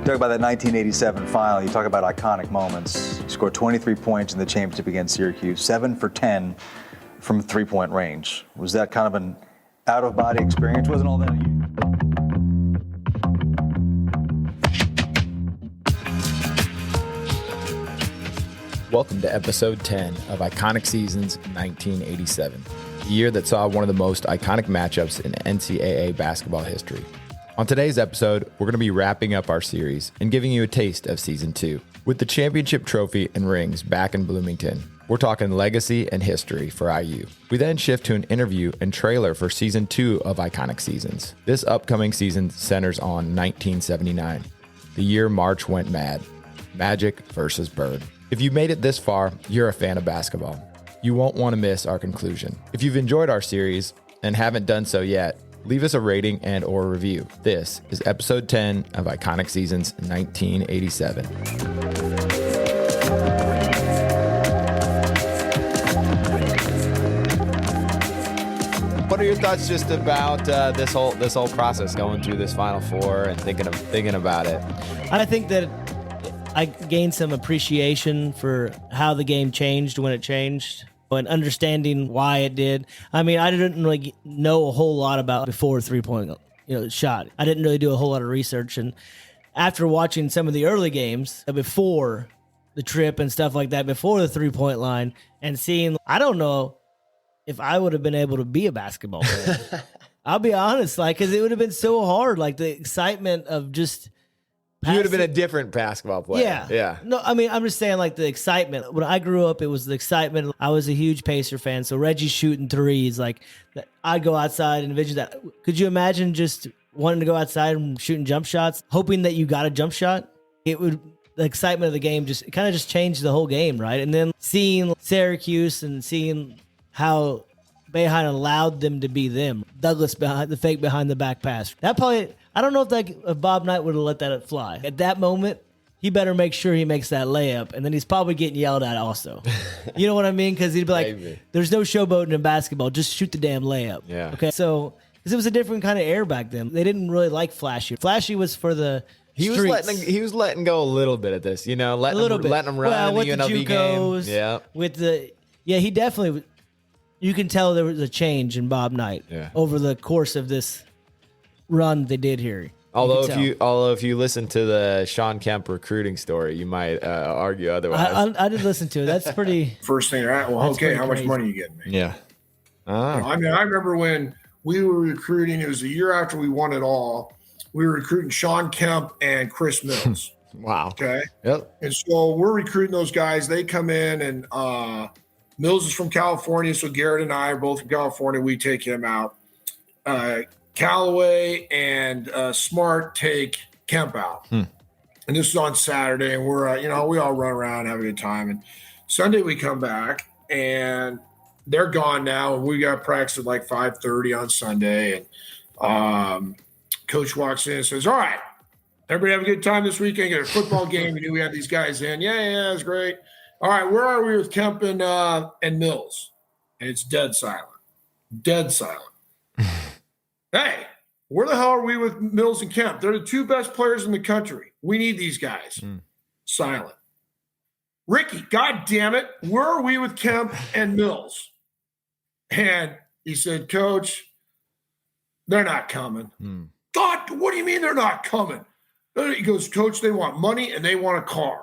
talk about that 1987 final. You talk about iconic moments. You scored 23 points in the championship against Syracuse, 7 for 10 from three-point range. Was that kind of an out-of-body experience? Wasn't all that unusual? Welcome to episode 10 of Iconic Seasons 1987, the year that saw one of the most iconic matchups in NCAA basketball history. On today's episode, we're going to be wrapping up our series and giving you a taste of Season 2. With the championship trophy and rings back in Bloomington, we're talking legacy and history for IU. We then shift to an interview and trailer for Season 2 of Iconic Seasons. This upcoming season centers on 1979, the year March went mad. Magic versus Bird. If you made it this far, you're a fan of basketball. You won't want to miss our conclusion. If you've enjoyed our series and haven't done so yet, leave us a rating and or review. This is episode 10 of Iconic Seasons 1987. What are your thoughts just about this whole process, going through this Final Four and thinking about it? I think that I gained some appreciation for how the game changed when it changed and understanding why it did. I mean, I didn't really know a whole lot about before three-point shot. I didn't really do a whole lot of research. And after watching some of the early games before the trip and stuff like that, before the three-point line, and seeing, I don't know if I would have been able to be a basketball player. I'll be honest, because it would have been so hard, the excitement of just... You would have been a different basketball player. Yeah. No, I mean, I'm just saying, the excitement. When I grew up, it was the excitement. I was a huge Pacer fan, so Reggie shooting threes, I'd go outside and envision that. Could you imagine just wanting to go outside and shooting jump shots, hoping that you got a jump shot? The excitement of the game just changed the whole game, right? And then seeing Syracuse and seeing how Boeheim allowed them to be them. Douglas behind the fake behind the back pass. That probably... I don't know if Bob Knight would have let that fly. At that moment, he better make sure he makes that layup, and then he's probably getting yelled at also. You know what I mean? Because he'd be like, Maybe. There's no showboating in basketball. Just shoot the damn layup. Yeah. Okay, so, because it was a different kind of air back then. They didn't really like flashy. Flashy was for the streets. He was letting go a little bit at this, letting him run in the UNLV game. He definitely, you can tell there was a change in Bob Knight over the course of this run they did here. Although if you listen to the Sean Kemp recruiting story, you might argue otherwise. I did listen to it. That's pretty. First thing, right? Well, okay, how much money are you getting me? Yeah. I remember when we were recruiting. It was the year after we won it all. We were recruiting Sean Kemp and Chris Mills. Wow. Okay. Yep. And so we're recruiting those guys. They come in, and Mills is from California, so Garrett and I are both from California. We take him out. Callaway and Smart take Kemp out. And this is on Saturday, and we're, we all run around, have a good time. And Sunday we come back, and they're gone now, and we got practice at 5:30 on Sunday. And Coach walks in and says, all right, everybody have a good time this weekend. Get a football game. We knew we had these guys in. Yeah, it was great. All right, where are we with Kemp and Mills? And it's dead silent. Dead silent. Hey, where the hell are we with Mills and Kemp? They're the two best players in the country. We need these guys. Silent. Ricky, God damn it, where are we with Kemp and Mills? And he said, Coach, they're not coming. God, what do you mean they're not coming? He goes, Coach, they want money and they want a car.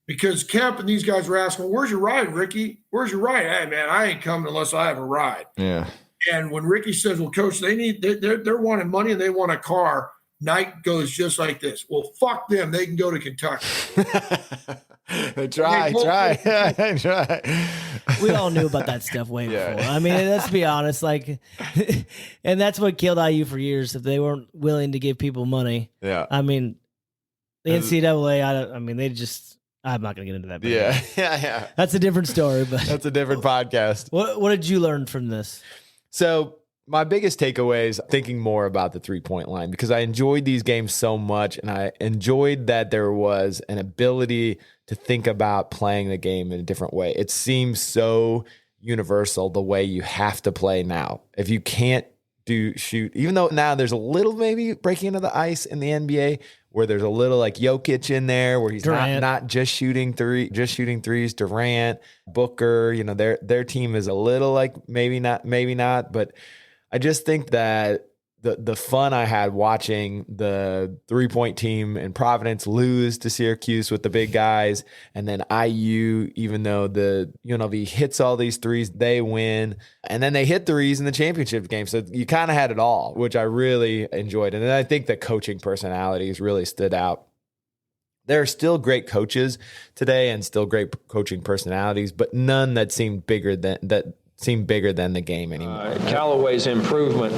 Because Kemp and these guys were asking, where's your ride, Ricky? Where's your ride? Hey, man, I ain't coming unless I have a ride. Yeah. And when Ricky says, well, Coach, they're wanting money and they want a car, Knight goes just like this. Well, fuck them. They can go to Kentucky. Try. We all knew about that stuff way before. I mean, let's be honest. And that's what killed IU for years, if they weren't willing to give people money. Yeah. I mean, the NCAA, they just... I'm not going to get into that. Yeah. That's a different story. But that's a different podcast. What did you learn from this? So my biggest takeaway is thinking more about the three-point line, because I enjoyed these games so much, and I enjoyed that there was an ability to think about playing the game in a different way. It seems so universal the way you have to play now. If you can't shoot, even though now there's a little maybe breaking into the ice in the NBA where there's a little like Jokic in there where he's not just shooting threes. Durant, Booker, their team is a little like maybe not, but I just think that the fun I had watching the 3-point team in Providence lose to Syracuse with the big guys, and then IU, even though the UNLV hits all these threes, they win, and then they hit threes in the championship game. So you kind of had it all, which I really enjoyed. And then I think the coaching personalities really stood out. There are still great coaches today and still great coaching personalities, but none that seemed bigger than the game anymore. Callaway's improvement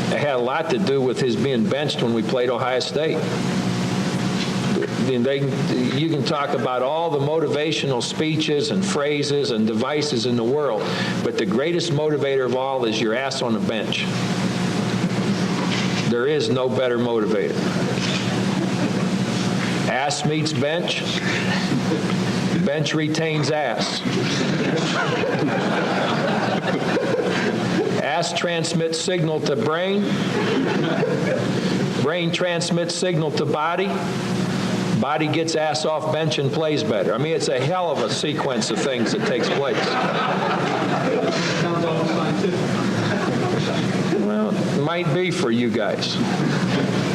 had a lot to do with his being benched when we played Ohio State. You can talk about all the motivational speeches and phrases and devices in the world, but the greatest motivator of all is your ass on the bench. There is no better motivator. Ass meets bench. Bench retains ass. Ass transmits signal to brain. Brain transmits signal to body. Body gets ass off bench and plays better. I mean, it's a hell of a sequence of things that takes place. Well, it might be for you guys.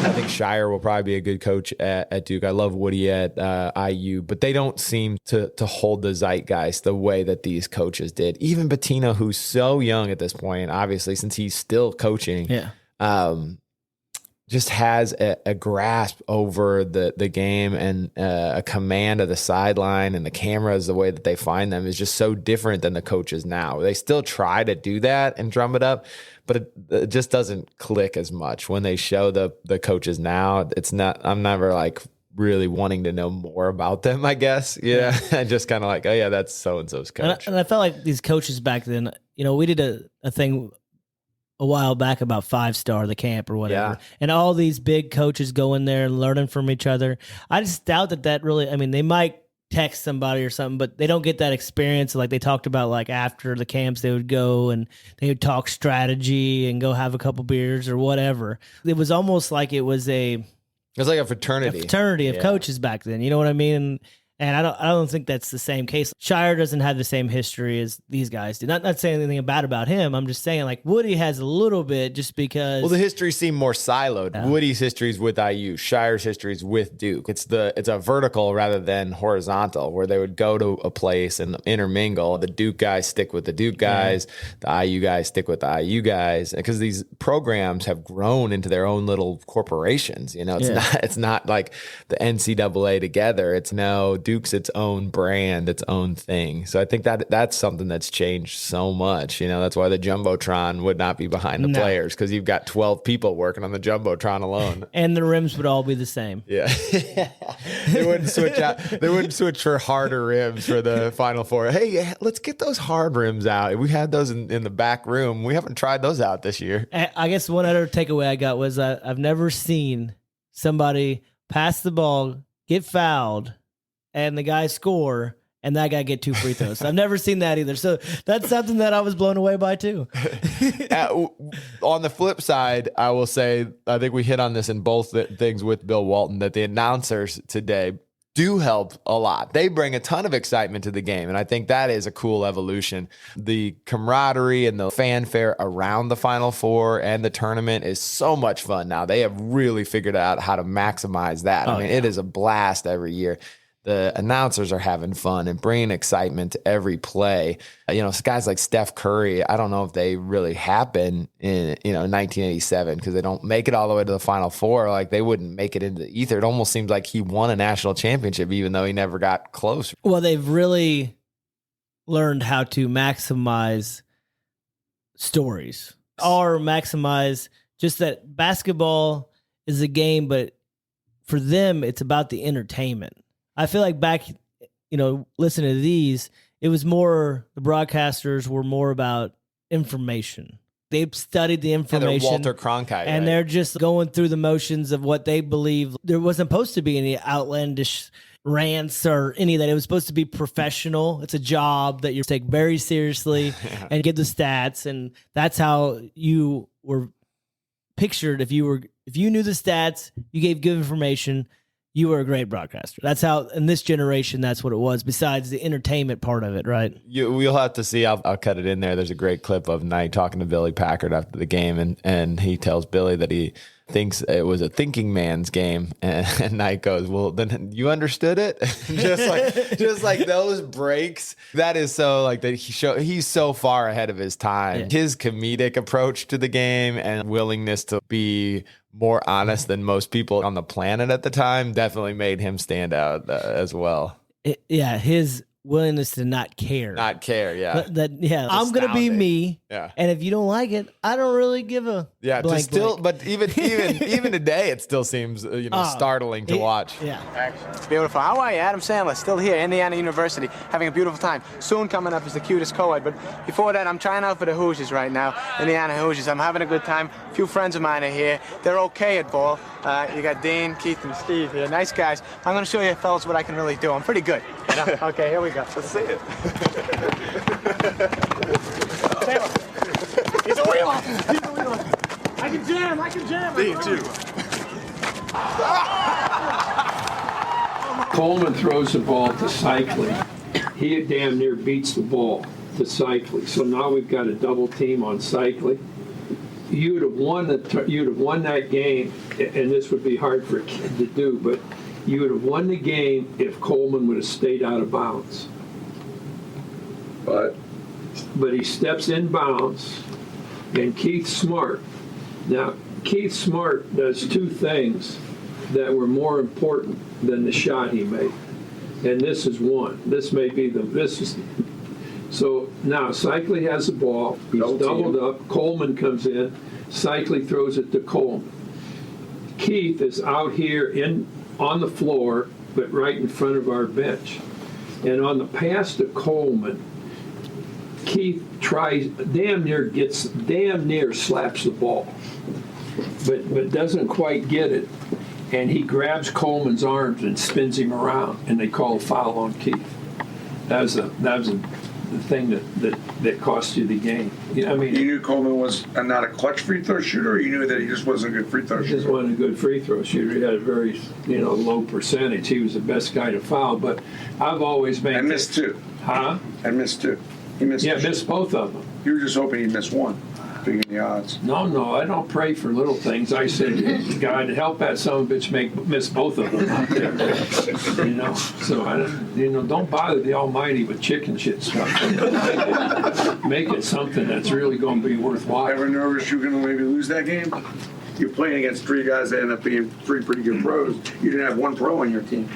I think Shire will probably be a good coach at Duke. I love Woody at IU, but they don't seem to hold the zeitgeist the way that these coaches did. Even Pitino, who's so young at this point, obviously, since he's still coaching, just has a grasp over the game and a command of the sideline, and the cameras, the way that they find them is just so different than the coaches now. They still try to do that and drum it up, but it just doesn't click as much when they show the coaches now. It's not, I'm never like really wanting to know more about them, I guess. Yeah. Just kind of like, oh yeah, that's so-and-so's coach. And I felt like these coaches back then, we did a thing a while back about 5-star, the camp or whatever. Yeah. And all these big coaches go in there and learning from each other. I just doubt that really, they might text somebody or something, but they don't get that experience. Like they talked about, like after the camps, they would go and they would talk strategy and go have a couple beers or whatever. It was almost like it was like a fraternity of coaches back then. You know what I mean? And I don't think that's the same case. Shire doesn't have the same history as these guys do. Not saying anything bad about him. I'm just saying, like, Woody has a little bit just because. Well, the history seemed more siloed. Yeah. Woody's history is with IU. Shire's history is with Duke. It's a vertical rather than horizontal, where they would go to a place and intermingle. The Duke guys stick with the Duke guys. Yeah. The IU guys stick with the IU guys. Because these programs have grown into their own little corporations. It's not like the NCAA together. It's now Duke's its own brand, its own thing. So I think that's something that's changed so much. That's why the Jumbotron would not be behind the players, because you've got 12 people working on the Jumbotron alone. And the rims would all be the same. Yeah. They wouldn't switch out. They wouldn't switch for harder rims for the Final Four. Hey, let's get those hard rims out. We had those in the back room. We haven't tried those out this year. I guess one other takeaway I got was I've never seen somebody pass the ball, get fouled, and the guy score, and that guy get 2 free throws. I've never seen that either. So that's something that I was blown away by too. On the flip side, I will say, I think we hit on this in both things with Bill Walton, that the announcers today do help a lot. They bring a ton of excitement to the game, and I think that is a cool evolution. The camaraderie and the fanfare around the Final Four and the tournament is so much fun now. They have really figured out how to maximize that. It is a blast every year. The announcers are having fun and bringing excitement to every play. Guys like Steph Curry, I don't know if they really happen in 1987, because they don't make it all the way to the Final Four. Like they wouldn't make it into the ether. It almost seems like he won a national championship, even though he never got close. Well, they've really learned how to maximize stories, or maximize just that basketball is a game, but for them, it's about the entertainment. I feel like back, listening to these, it was more, the broadcasters were more about information. They've studied the information. Yeah, they're Walter Cronkite. And they're just going through the motions of what they believe. There wasn't supposed to be any outlandish rants or any of that. It was supposed to be professional. It's a job that you take very seriously and give the stats. And that's how you were pictured. If you knew the stats, you gave good information, you were a great broadcaster. That's how, in this generation, that's what it was, besides the entertainment part of it, right? We'll have to see. I'll cut it in there. There's a great clip of Knight talking to Billy Packard after the game, and he tells Billy that he thinks it was a thinking man's game, and Knight goes, well, then you understood it? just like those breaks. That is so like that. He's so far ahead of his time. Yeah. His comedic approach to the game and willingness to be more honest than most people on the planet at the time definitely made him stand out as well. His willingness to not care. Yeah. I'm gonna be me. Yeah. And if you don't like it, I don't really give a blank. But even today, it still seems startling to watch. Yeah. It's beautiful. How are you? Adam Sandler, still here, Indiana University, having a beautiful time. Soon coming up is the cutest co-ed, but before that, I'm trying out for the Hoosiers right now, Indiana Hoosiers. I'm having a good time. A few friends of mine are here. They're okay at ball. You got Dean, Keith, and Steve here. Nice guys. I'm going to show you fellas what I can really do. I'm pretty good. Okay, here we go. Let's see it. He's a wheeler. I can jam. Me too. Coleman throws the ball to Cycling. He damn near beats the ball to Cycling. So now we've got a double team on Cycling. You'd have won that game, and this would be hard for a kid to do, but you would have won the game if Coleman would have stayed out of bounds. But he steps in bounds, and Keith Smart. Now, Keith Smart does two things that were more important than the shot he made, and this is one. So now Cycli has the ball. He's doubled up. Coleman comes in. Cycli throws it to Coleman. Keith is out here on the floor, but right in front of our bench. And on the pass to Coleman, Keith tries, damn near slaps the ball, but doesn't quite get it. And he grabs Coleman's arms and spins him around, and they call a foul on Keith. That was the thing that cost you the game. I mean, you knew Coleman was not a clutch free throw shooter, or you knew that he just wasn't a good free throw shooter? He just wasn't a good free throw shooter. He had a very low percentage. He was the best guy to foul, but I've always made. And missed two. Huh? And missed two. He missed. Yeah, missed both of them. You were just hoping he'd miss one. Figuring the odds. No, I don't pray for little things. I said, God, help that son of a bitch miss both of them out there. So I don't bother the Almighty with chicken shit stuff. Make it something that's really going to be worthwhile. Ever nervous you're going to maybe lose that game? You're playing against three guys that end up being three pretty good pros. You didn't have one pro on your team.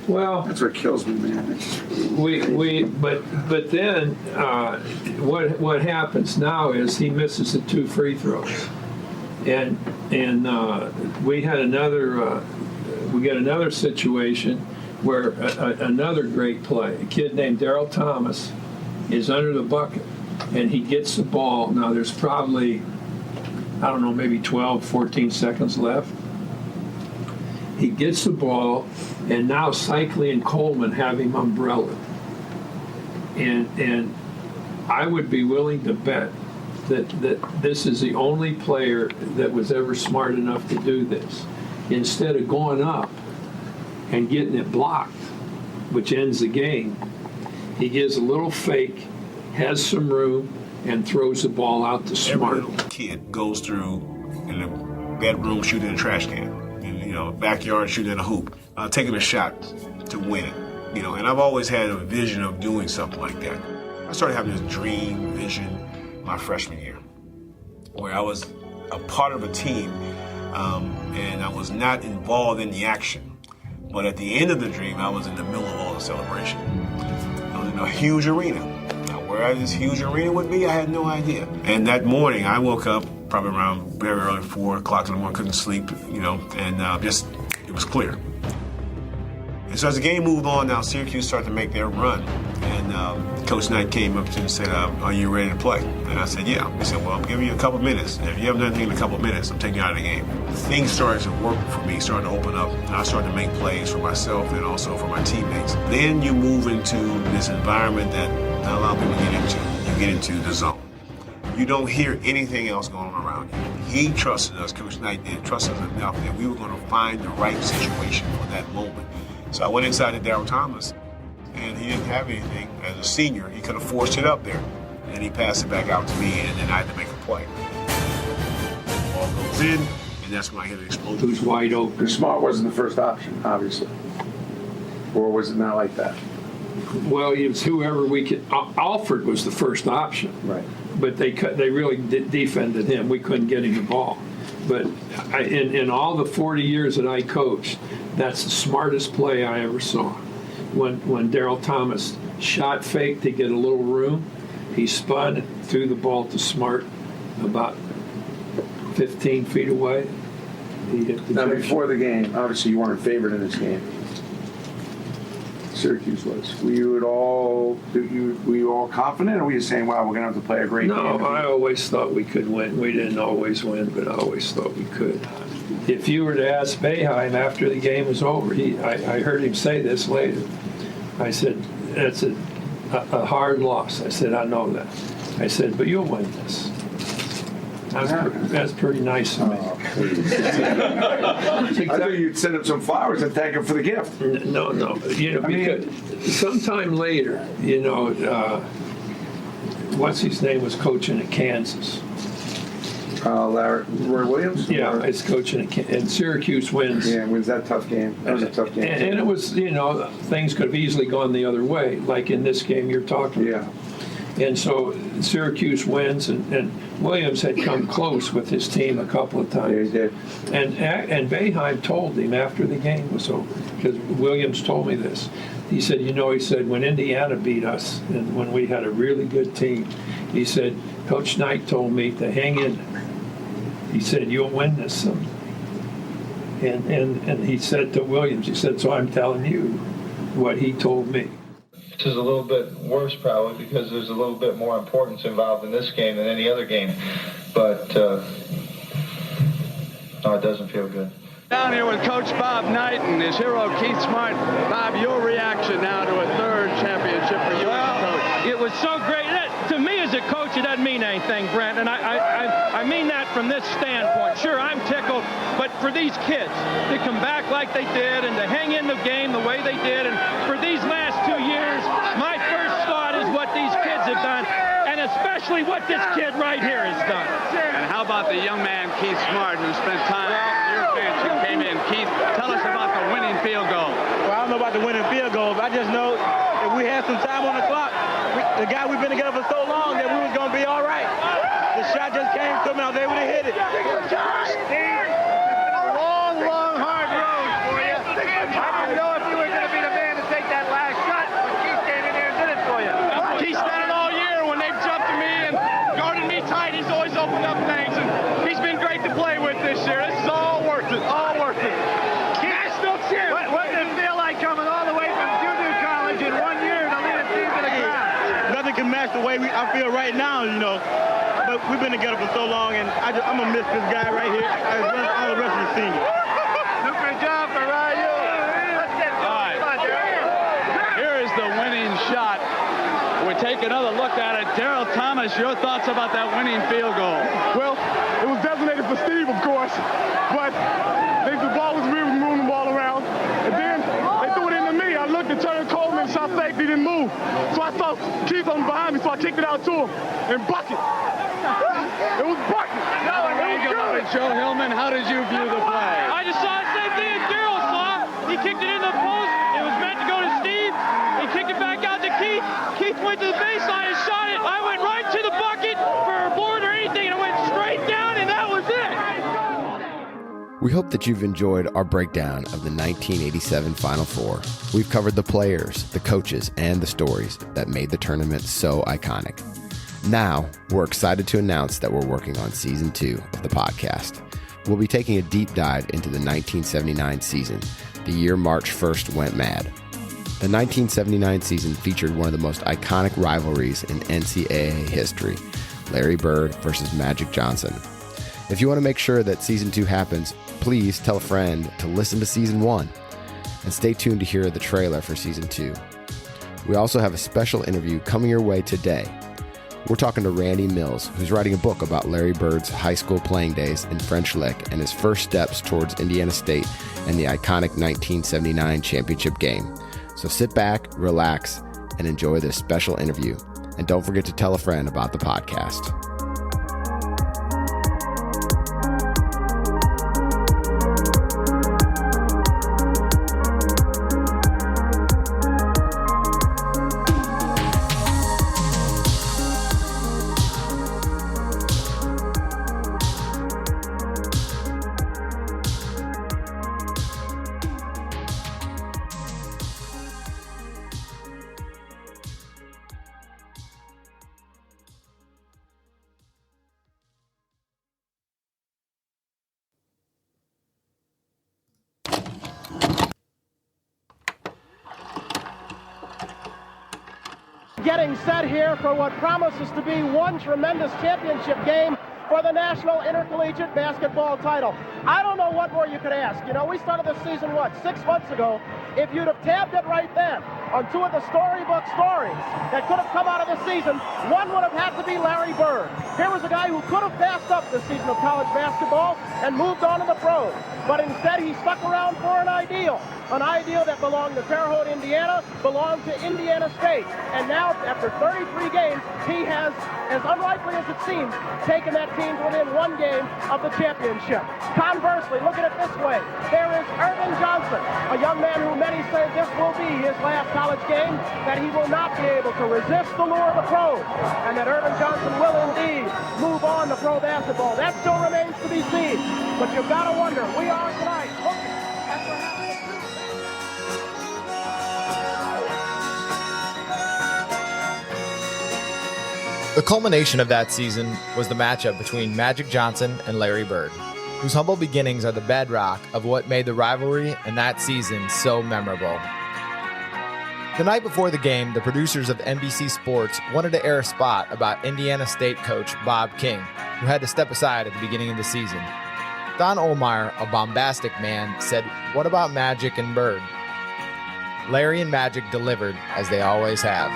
Well, that's what kills me, man. But then what happens now is he misses the two free throws, and we got another situation where another great play. A kid named Darrell Thomas is under the bucket, and he gets the ball. Now there's probably, I don't know, maybe 12, 14 seconds left. He gets the ball, and now Cycli and Coleman have him umbrellaed. And I would be willing to bet that this is the only player that was ever smart enough to do this. Instead of going up and getting it blocked, which ends the game, he gives a little fake, has some room, and throws the ball out to Smart. Every little kid goes through in the bedroom shooting a trash can. Backyard shooting a hoop, taking a shot to win it, and I've always had a vision of doing something like that. I started having this dream vision my freshman year, where I was a part of a team, and I was not involved in the action, but at the end of the dream, I was in the middle of all the celebration. I was in a huge arena. Now, where this huge arena would be, I had no idea. And that morning, I woke up probably around very early, 4 o'clock in the morning, couldn't sleep, and it was clear. And so as the game moved on, now Syracuse started to make their run, and Coach Knight came up to me and said, are you ready to play? And I said, yeah. He said, well, I'm giving you a couple minutes. And if you haven't done anything in a couple minutes, I'm taking you out of the game. Things started to work for me, started to open up, and I started to make plays for myself and also for my teammates. Then you move into this environment that not a lot of people get into. You get into the zone. You don't hear anything else going on around you. He trusted us, Coach Knight did, trusted us enough that we were going to find the right situation for that moment. So I went inside to Daryl Thomas, and he didn't have anything. As a senior, he could have forced it up there. And he passed it back out to me, and then I had to make a play. The ball goes in, and that's when I hit an explosion. Who's wide open. Because Smart wasn't the first option, obviously. Or was it not like that? Williams, whoever we could. Alford was the first option. Right. But they really defended him. We couldn't get him the ball. But in all the 40 years that I coached, that's the smartest play I ever saw. When Daryl Thomas shot fake to get a little room, he spun and threw the ball to Smart about 15 feet away. He hit the Now, junction. before the game, obviously you weren't favored in this game. Syracuse was. Were you all confident, or were you saying, wow, we're going to have to play a great game? No, I always thought we could win. We didn't always win, but I always thought we could. If you were to ask Boeheim after the game was over, I heard him say this later. I said, that's a hard loss. I said, I know that. I said, but you'll win this. That's pretty nice of me. I thought you'd send him some flowers and thank him for the gift. No. Because sometime later, what's his name was coaching at Kansas. Roy Williams? Yeah, it's coaching and Syracuse wins. Yeah, wins that tough game. That was a tough game. And it was, things could have easily gone the other way, like in this game you're talking about. And so Syracuse wins, and Williams had come close with his team a couple of times. Yeah, he did. And Boeheim told him after the game was over, because Williams told me this. He said, he said, when Indiana beat us, and when we had a really good team, he said, Coach Knight told me to hang in there. He said, you'll win this someday. And he said to Williams, he said, so I'm telling you what he told me. This is a little bit worse probably because there's a little bit more importance involved in this game than any other game. But no, it doesn't feel good. Down here with Coach Bob Knight and his hero Keith Smart. Bob, your reaction now to a third championship for you as a coach. It was so great. To me as a coach, it doesn't mean anything, Brent, and I mean that from this standpoint. Sure, I'm tickled, but for these kids to come back like they did and to hang in the game the way they did, and for these last 2 years, my first thought is what these kids have done, and especially what this kid right here has done. And how about the young man, Keith Smart, who spent time on your bench and came in? Keith, tell us about the winning field goal. Well, I don't know about the winning field goal, but I just know if we had some time on the clock, the guy we've been together for so long that we was going to be all right. The shot just came to me, I was able to hit it. Long, hard road for you. I didn't know if you were going to be the man to take that last shot, but Keith came in there and did it for you. He's done it all year. When they've jumped to me and guarded me tight, he's always opened up things, and he's been great to play with this year. This is all worth it, National champ. What did it feel like coming all the way from junior college in 1 year to lead a team to the ground? Nothing can match the way I feel right now, But we've been together for so long, and I'm going to miss this guy right here as well as all the rest of the seniors. Super job for Ryu. Let's get going. Come on, Daryl. Here is the winning shot. We take another look at it. Daryl Thomas, your thoughts about that winning field goal? Well, it was designated for Steve, of course, but the ball was really moving the ball around. And then they threw it into me. I looked at Turner Coleman, shot fake, he didn't move. So I saw Keith on behind me, so I kicked it out to him and bucket. It was bucket. Joe Hillman, how did you view the play? I just saw the same thing as Daryl saw. He kicked it in the post. It was meant to go to Steve. He kicked it back out to Keith. Keith went to the baseline and shot it. I went right to the bucket for a board or anything, and it went straight down, and that was it. We hope that you've enjoyed our breakdown of the 1987 Final Four. We've covered the players, the coaches, and the stories that made the tournament so iconic. Now, we're excited to announce that we're working on Season 2 of the podcast. We'll be taking a deep dive into the 1979 season, the year March 1st went mad. The 1979 season featured one of the most iconic rivalries in NCAA history, Larry Bird versus Magic Johnson. If you want to make sure that season 2 happens, please tell a friend to listen to season 1 and stay tuned to hear the trailer for season 2. We also have a special interview coming your way today. We're talking to Randy Mills, who's writing a book about Larry Bird's high school playing days in French Lick and his first steps towards Indiana State and the iconic 1979 championship game. So sit back, relax, and enjoy this special interview. And don't forget to tell a friend about the podcast. Getting set here for what promises to be one tremendous championship game for the National Intercollegiate Basketball title. I don't know what more you could ask. You know, we started this season, 6 months ago? If you'd have tabbed it right then on 2 of the storybook stories that could have come out of the season, one would have had to be Larry Bird. Here was a guy who could have passed up the season of college basketball and moved on to the pros. But instead, he stuck around for an ideal that belonged to Terre Haute, Indiana, belonged to Indiana State. And now, after 33 games, he has, as unlikely as it seems, taken that team to within 1 game of the championship. Conversely, look at it this way. There is Irvin Johnson, a young man who many say this will be his last college game, that he will not be able to resist the lure of the pros, and that Irvin Johnson will indeed move on to pro basketball. That still remains to be seen. But you've got to wonder, we are tonight looking at perhaps The culmination of that season was the matchup between Magic Johnson and Larry Bird, whose humble beginnings are the bedrock of what made the rivalry and that season so memorable. The night before the game, the producers of NBC Sports wanted to air a spot about Indiana State coach Bob King, who had to step aside at the beginning of the season. Don Ohlmeyer, a bombastic man, said, "What about Magic and Bird?" Larry and Magic delivered, as they always have.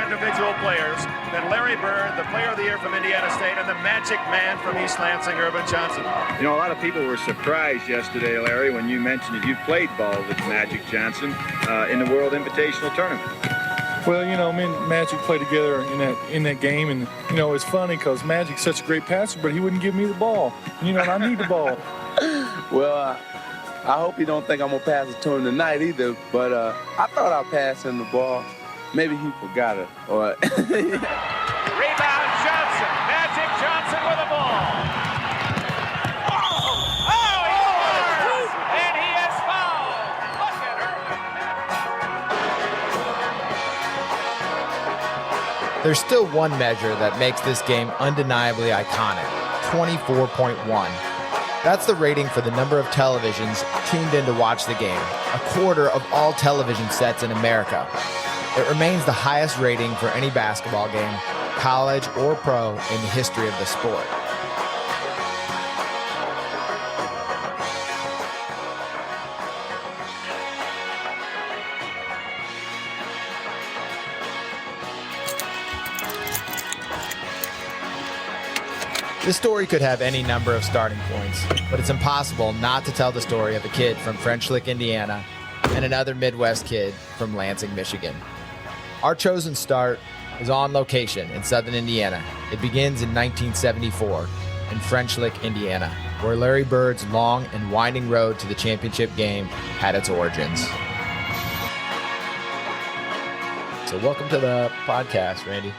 Individual players than Larry Bird, the player of the year from Indiana State, and the magic man from East Lansing, Irvin Johnson. You know, a lot of people were surprised yesterday, Larry, when you mentioned that you played ball with Magic Johnson in the World Invitational Tournament. Well, you know, me and Magic played together in that game, and, you know, it's funny because Magic's such a great passer, but he wouldn't give me the ball. You know, and I need the ball. Well, I hope you don't think I'm going to pass it to him tonight either, but I thought I passed him the ball. Maybe he forgot it. Or Rebound Johnson. Magic Johnson with the ball. Oh, he scores! And he is fouled. Look at her. There's still one measure that makes this game undeniably iconic, 24.1. That's the rating for the number of televisions tuned in to watch the game, a quarter of all television sets in America. It remains the highest rating for any basketball game, college or pro, in the history of the sport. This story could have any number of starting points, but it's impossible not to tell the story of a kid from French Lick, Indiana, and another Midwest kid from Lansing, Michigan. Our chosen start is on location in southern Indiana. It begins in 1974 in French Lick, Indiana, where Larry Bird's long and winding road to the championship game had its origins. So welcome to the podcast, Randy.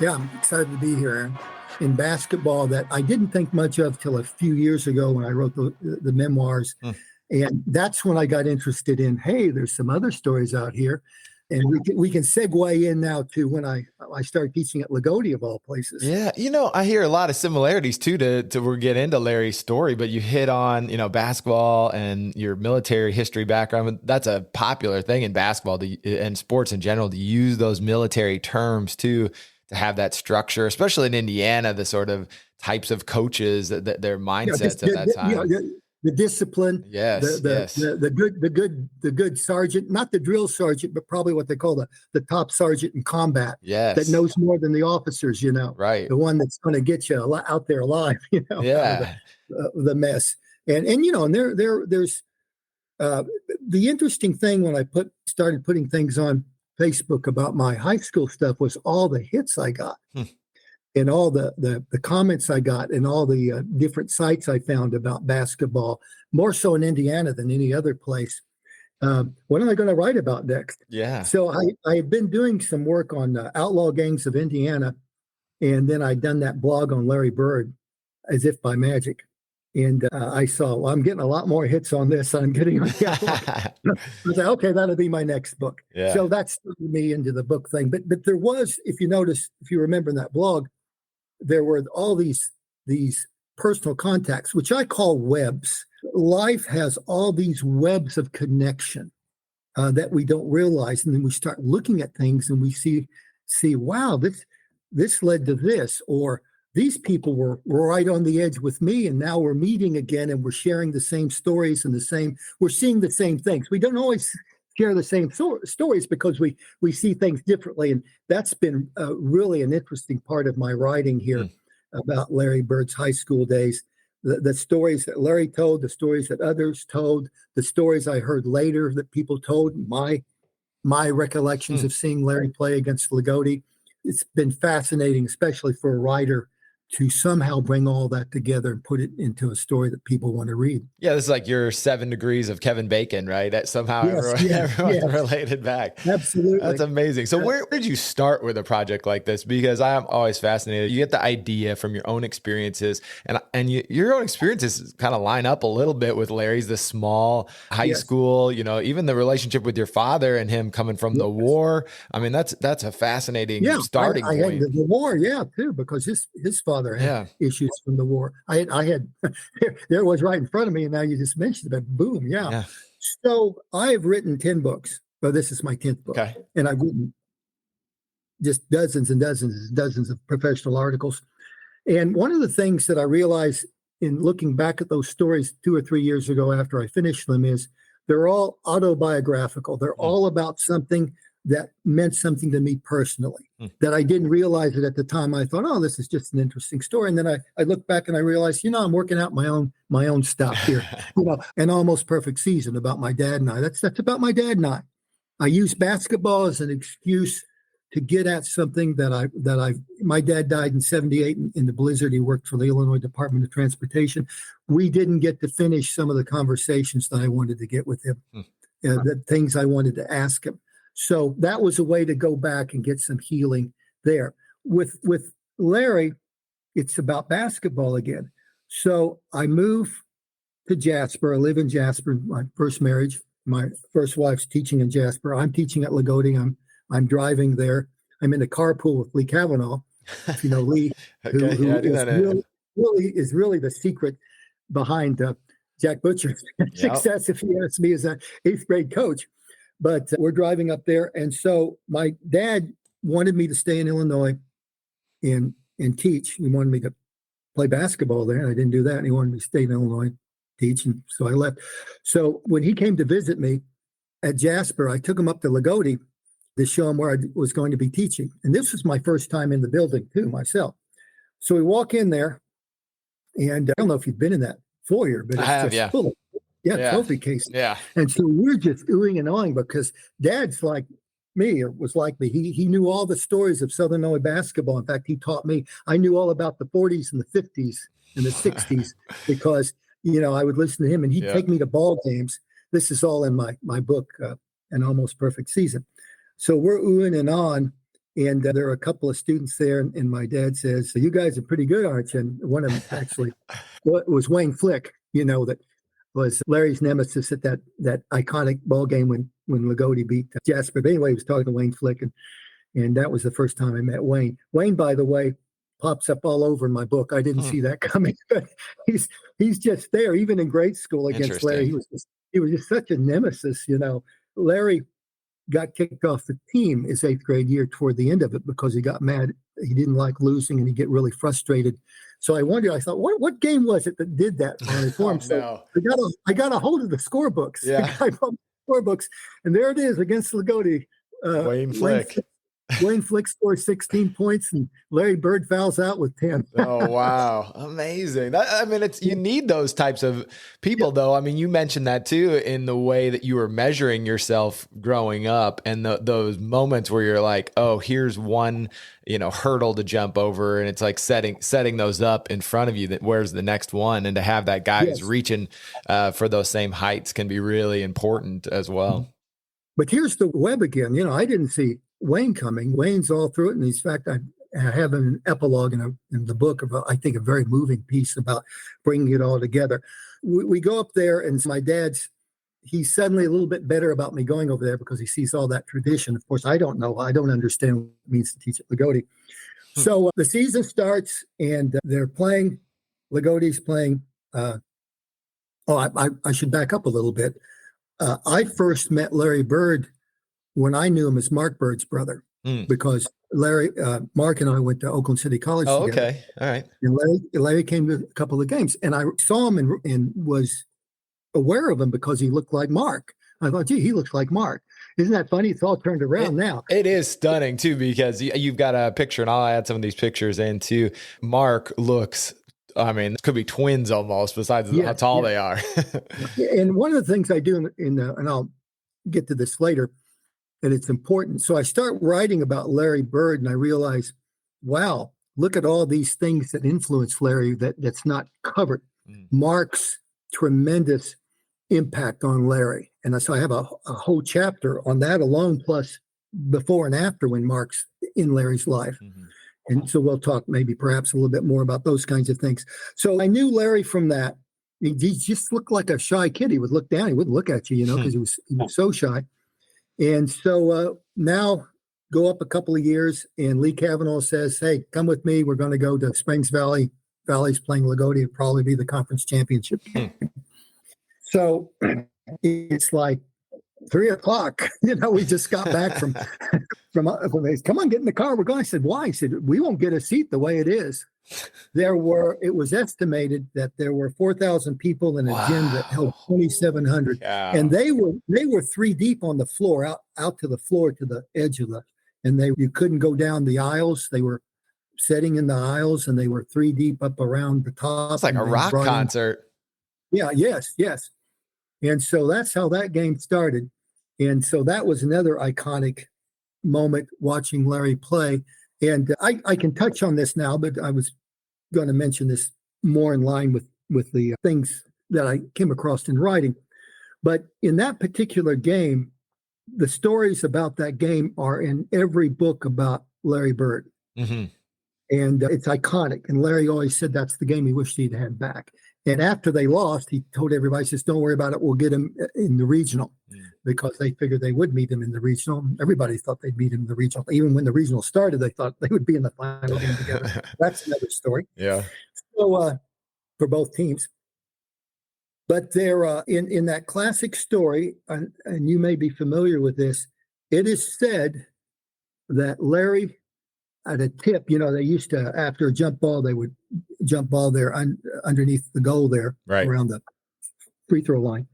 Yeah, I'm excited to be here. In basketball, that I didn't think much of till a few years ago when I wrote the memoirs. And that's when I got interested in, hey, there's some other stories out here. And we can segue in now to when I started teaching at Lagodi of all places. Yeah, I hear a lot of similarities too to we'll get into Larry's story, but you hit on basketball and your military history background. That's a popular thing in basketball and sports in general, to use those military terms too, to have that structure, especially in Indiana, the sort of types of coaches that their mindsets at that time. The discipline, yes, the good sergeant, not the drill sergeant, but probably what they call the top sergeant in combat. Yes, that knows more than the officers. Right, the one that's going to get you out there alive. Yeah, the mess, and there's the interesting thing when I started putting things on Facebook about my high school stuff was all the hits I got. And all the comments I got and all the different sites I found about basketball, more so in Indiana than any other place. What am I going to write about next? Yeah. So I had been doing some work on outlaw gangs of Indiana, and then I'd done that blog on Larry Bird, as if by magic. And I saw, well, I'm getting a lot more hits on this than I'm getting on the outlaw. I was like, okay, that'll be my next book. Yeah. So that's me into the book thing. But there was, if you remember in that blog, there were all these personal contacts, which I call webs. Life has all these webs of connection that we don't realize. And then we start looking at things and we see, wow, this led to this, or these people were right on the edge with me, and now we're meeting again and we're sharing the same stories and we're seeing the same things. We don't always share the same stories because we see things differently. And that's been really an interesting part of my writing here about Larry Bird's high school days. The stories that Larry told, the stories that others told, the stories I heard later that people told, my recollections of seeing Larry play against Lagodi. It's been fascinating, especially for a writer, to somehow bring all that together and put it into a story that people want to read. Yeah, this is like your 7 degrees of Kevin Bacon, right? That somehow everyone's related back. Absolutely. That's amazing. So where did you start with a project like this? Because I am always fascinated. You get the idea from your own experiences, and your own experiences kind of line up a little bit with Larry's, the small high school, even the relationship with your father and him coming from the war. I mean, that's a fascinating starting point. I had the war, too, because his father had issues from the war. I had there it was right in front of me, and now you just mentioned it. Boom, yeah. So I've written 10 books. Well, this is my 10th book, and I've written just dozens and dozens and dozens of professional articles. And one of the things that I realized in looking back at those stories 2 or 3 years ago after I finished them is they're all autobiographical. They're all about something that meant something to me personally, that I didn't realize it at the time. I thought, oh, this is just an interesting story. And then I look back and I realized, I'm working out my own stuff here, An Almost Perfect Season about my dad and I. That's about my dad and I. I use basketball as an excuse to get at something my dad died in 78 in the blizzard. He worked for the Illinois Department of Transportation. We didn't get to finish some of the conversations that I wanted to get with him, the things I wanted to ask him. So that was a way to go back and get some healing there. With Larry, it's about basketball again. So I move to Jasper. I live in Jasper. My first marriage, my first wife's teaching in Jasper. I'm teaching at Lagodi. I'm driving there. I'm in a carpool with Lee Kavanaugh. Lee, who is really the secret behind Jack Butcher's success, if you ask me, as an 8th grade coach. But we're driving up there. And so my dad wanted me to stay in Illinois and teach. He wanted me to play basketball there. And I didn't do that. And he wanted me to stay in Illinois, teach. And so I left. So when he came to visit me at Jasper, I took him up to Lagodi to show him where I was going to be teaching. And this was my first time in the building too, myself. So we walk in there, and I don't know if you've been in that foyer, but it's just full of trophy cases. Yeah. And so we're just oohing and awing because Dad's like me, or was like me. He knew all the stories of Southern Illinois basketball. In fact, he taught me. I knew all about the 40s and the 50s and the 60s because, I would listen to him, and he'd take me to ball games. This is all in my book, An Almost Perfect Season. So we're oohing and on, and there are a couple of students there, and my dad says, so you guys are pretty good, aren't you? And one of them actually was Wayne Flick, that was Larry's nemesis at that iconic ball game when when Lagodi beat Jasper. But anyway, he was talking to Wayne Flick, and that was the first time I met Wayne. Wayne, by the way, pops up all over in my book. I didn't see that coming, but he's just there. Even in grade school against Larry, he was just such a nemesis. Larry got kicked off the team his 8th grade year toward the end of it because he got mad. He didn't like losing, and he'd get really frustrated. So I thought, what game was it that did that for him? So I got a hold of the scorebooks. Yeah. I found the scorebooks, and there it is against Lagodi. Wayne Flick. Wayne Flick scores 16 points, and Larry Bird fouls out with 10. Oh, wow. Amazing. You need those types of people, though. I mean, you mentioned that, too, in the way that you were measuring yourself growing up, and those moments where you're like, oh, here's one, hurdle to jump over, and it's like setting those up in front of you. That where's the next one? And to have that guy who's reaching for those same heights can be really important as well. But here's the web again. I didn't see Wayne coming. Wayne's all through it. And in fact, I have an epilogue in the book of, I think, a very moving piece about bringing it all together. We go up there, and my he's suddenly a little bit better about me going over there because he sees all that tradition. Of course, I don't know. I don't understand what it means to teach at Lagodi. So the season starts, and they're playing. Lagodi's playing. I should back up a little bit. I first met Larry Bird when I knew him as Mark Bird's brother, because Mark and I went to Oakland City College together. Okay. All right. And Larry came to a couple of games, and I saw him and was aware of him because he looked like Mark. I thought, gee, he looks like Mark. Isn't that funny? It's all turned around now. It is stunning, too, because you've got a picture, and I'll add some of these pictures in, too. Mark looks, it could be twins almost, besides how tall they are. And one of the things I do and I'll get to this later, and it's important. So I start writing about Larry Bird, and I realize, wow, look at all these things that influence Larry that's not covered. Mark's tremendous impact on Larry. And so I have a whole chapter on that alone, plus before and after when Mark's in Larry's life. And so we'll talk maybe perhaps a little bit more about those kinds of things. So I knew Larry from that. He just looked like a shy kid. He would look down. He wouldn't look at you, because he was so shy. And so now go up a couple of years, and Lee Kavanaugh says, hey, come with me. We're going to go to Springs Valley. Valley's playing Lagodi. It'll probably be the conference championship game. So it's like 3:00. We just got back from come on, get in the car. We're going. I said, why? He said, we won't get a seat the way it is. It was estimated that there were 4,000 people in a gym that held 2,700. And they were 3 deep on the floor, out to the floor, to the edge of you couldn't go down the aisles. They were sitting in the aisles, and they were 3 deep up around the top. It's like a rock concert. Yes. And so that's how that game started. And so that was another iconic moment watching Larry play. And I can touch on this now, but I was going to mention this more in line with the things that I came across in writing. But in that particular game, the stories about that game are in every book about Larry Bird. And it's iconic. And Larry always said that's the game he wished he'd had back. And after they lost, he told everybody, says, don't worry about it. We'll get him in the regional, because they figured they would meet him in the regional. Everybody thought they'd meet him in the regional. Even when the regional started, they thought they would be in the final game together. That's another story. Yeah. So for both teams. But they're in that classic story, and you may be familiar with this, it is said that Larry, at a tip, they used to, after a jump ball, they would jump ball there underneath the goal there, around the free throw line,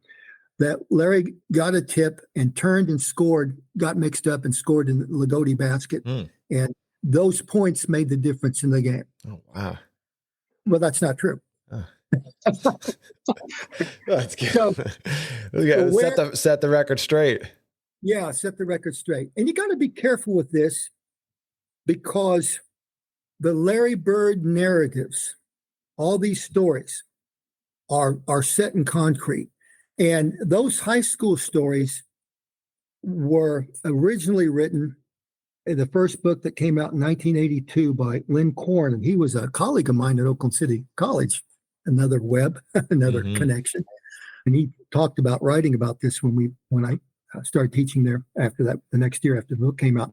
that Larry got a tip and turned and scored, got mixed up and scored in the Lagodi basket. And those points made the difference in the game. Oh, wow. Well, that's not true. That's good. So, set the record straight. Yeah, set the record straight. And you got to be careful with this, because the Larry Bird narratives, all these stories are set in concrete. And those high school stories were originally written in the first book that came out in 1982 by Lynn Korn. And he was a colleague of mine at Oakland City College, another web, another connection. And he talked about writing about this when I started teaching there after that, the next year after the book came out.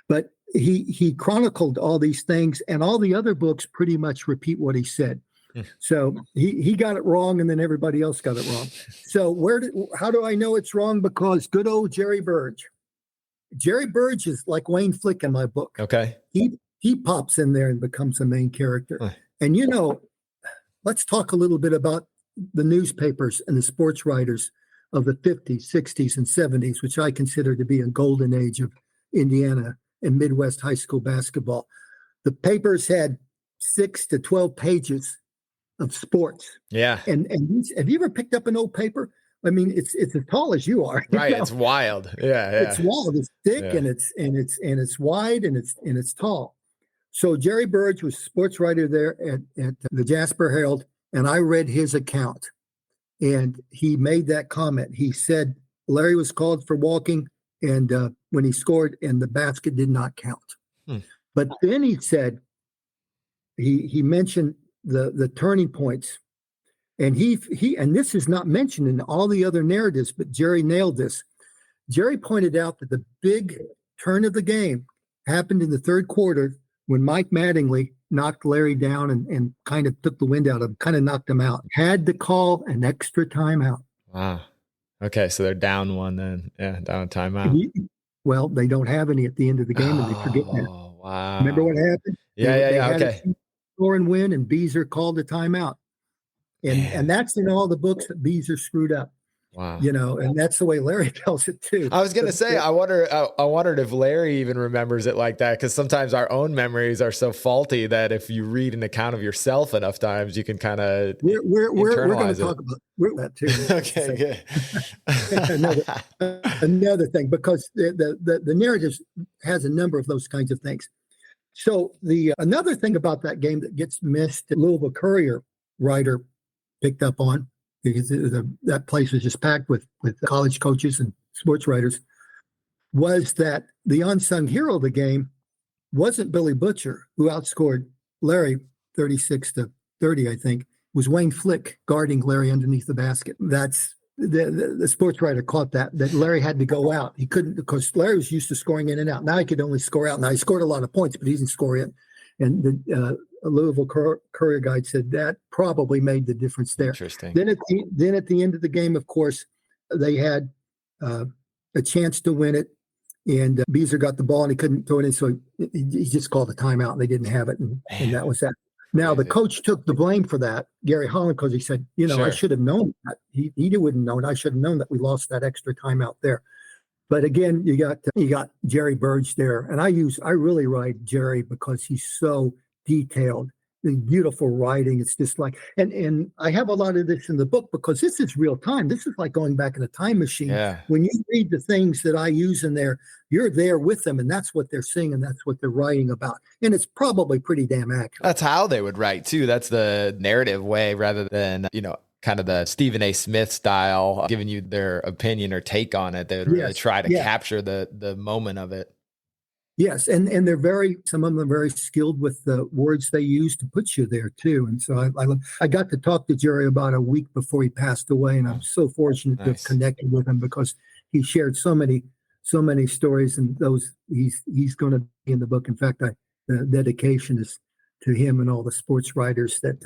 But he chronicled all these things, and all the other books pretty much repeat what he said. So he got it wrong, and then everybody else got it wrong. So how do I know it's wrong? Because good old Jerry Burge. Jerry Burge is like Wayne Flick in my book. Okay. He pops in there and becomes the main character. And let's talk a little bit about the newspapers and the sports writers of the 50s, 60s, and 70s, which I consider to be a golden age of Indiana and Midwest high school basketball. The papers had 6 to 12 pages of sports. Yeah. And have you ever picked up an old paper? I mean, it's as tall as you are. Right. It's wild. Yeah. It's wild. It's thick and it's wide and it's tall. So Jerry Burge was sports writer there at the Jasper Herald, and I read his account, and he made that comment. He said Larry was called for walking, and when he scored, and the basket did not count. But then he said he mentioned the turning points, and and this is not mentioned in all the other narratives, but Jerry nailed this. Jerry pointed out that the big turn of the game happened in the third quarter when Mike Mattingly knocked Larry down and kind of took the wind out of him, kind of knocked him out. Had to call an extra timeout. Wow. Okay, so they're down one then. Yeah, down a timeout. Well, they don't have any at the end of the game, and they forget that. Wow. Remember what happened? Yeah. Had Okay. a score and win, and Beezer called a timeout. And that's in all the books that Beezer screwed up. Wow. And that's the way Larry tells it too. I was going to say, I wondered if Larry even remembers it like that, because sometimes our own memories are so faulty that if you read an account of yourself enough times, you can kind of we're going to talk about that too. Okay, good. another thing, because the narrative has a number of those kinds of things. So another thing about that game that gets missed, the Louisville Courier writer picked up on, because that place was just packed with college coaches and sports writers, was that the unsung hero of the game wasn't Billy Butcher, who outscored Larry 36-30, I think. It was Wayne Flick guarding Larry underneath the basket. That's the sports writer caught that Larry had to go out. He couldn't, because Larry was used to scoring in and out. Now he could only score out. Now he scored a lot of points, but he didn't score in. And the Louisville Courier guide said that probably made the difference there. Interesting. Then at the end of the game, of course, they had a chance to win it, and Beezer got the ball and he couldn't throw it in, so he just called a timeout. And they didn't have it, and that was that. Now the coach took the blame for that, Gary Holland, because he said, I should have known that. He wouldn't know it. I should have known that we lost that extra timeout there. But again, you got Jerry Burge there, and I really write Jerry because he's so detailed, beautiful writing. It's just like, and I have a lot of this in the book because this is real time. This is like going back in a time machine. Yeah. When you read the things that I use in there, you're there with them, and that's what they're saying, and that's what they're writing about. And it's probably pretty damn accurate. That's how they would write too. That's the narrative way, rather than, kind of the Stephen A. Smith style, giving you their opinion or take on it. They would really try to capture the moment of it. Yes, and they're some of them are very skilled with the words they use to put you there too. And so I got to talk to Jerry about a week before he passed away, and I'm so fortunate to have connected with him because he shared so many stories, and those he's going to be in the book. In fact, the dedication is to him and all the sports writers that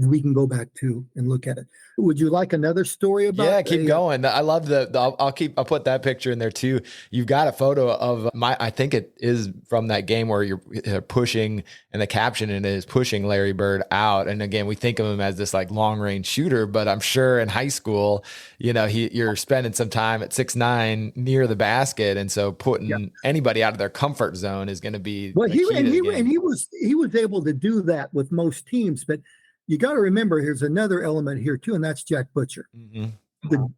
we can go back to and look at it. Would you like another story about? Yeah, keep going. I love I'll put that picture in there too. You've got a photo of I think it is from that game where you're pushing, and the caption in it is pushing Larry Bird out. And again, we think of him as this like long range shooter, but I'm sure in high school, you're spending some time at 6'9" near the basket. And so putting anybody out of their comfort zone is going to be, he was able to do that with most teams, but you got to remember, here's another element here too, and that's Jack Butcher,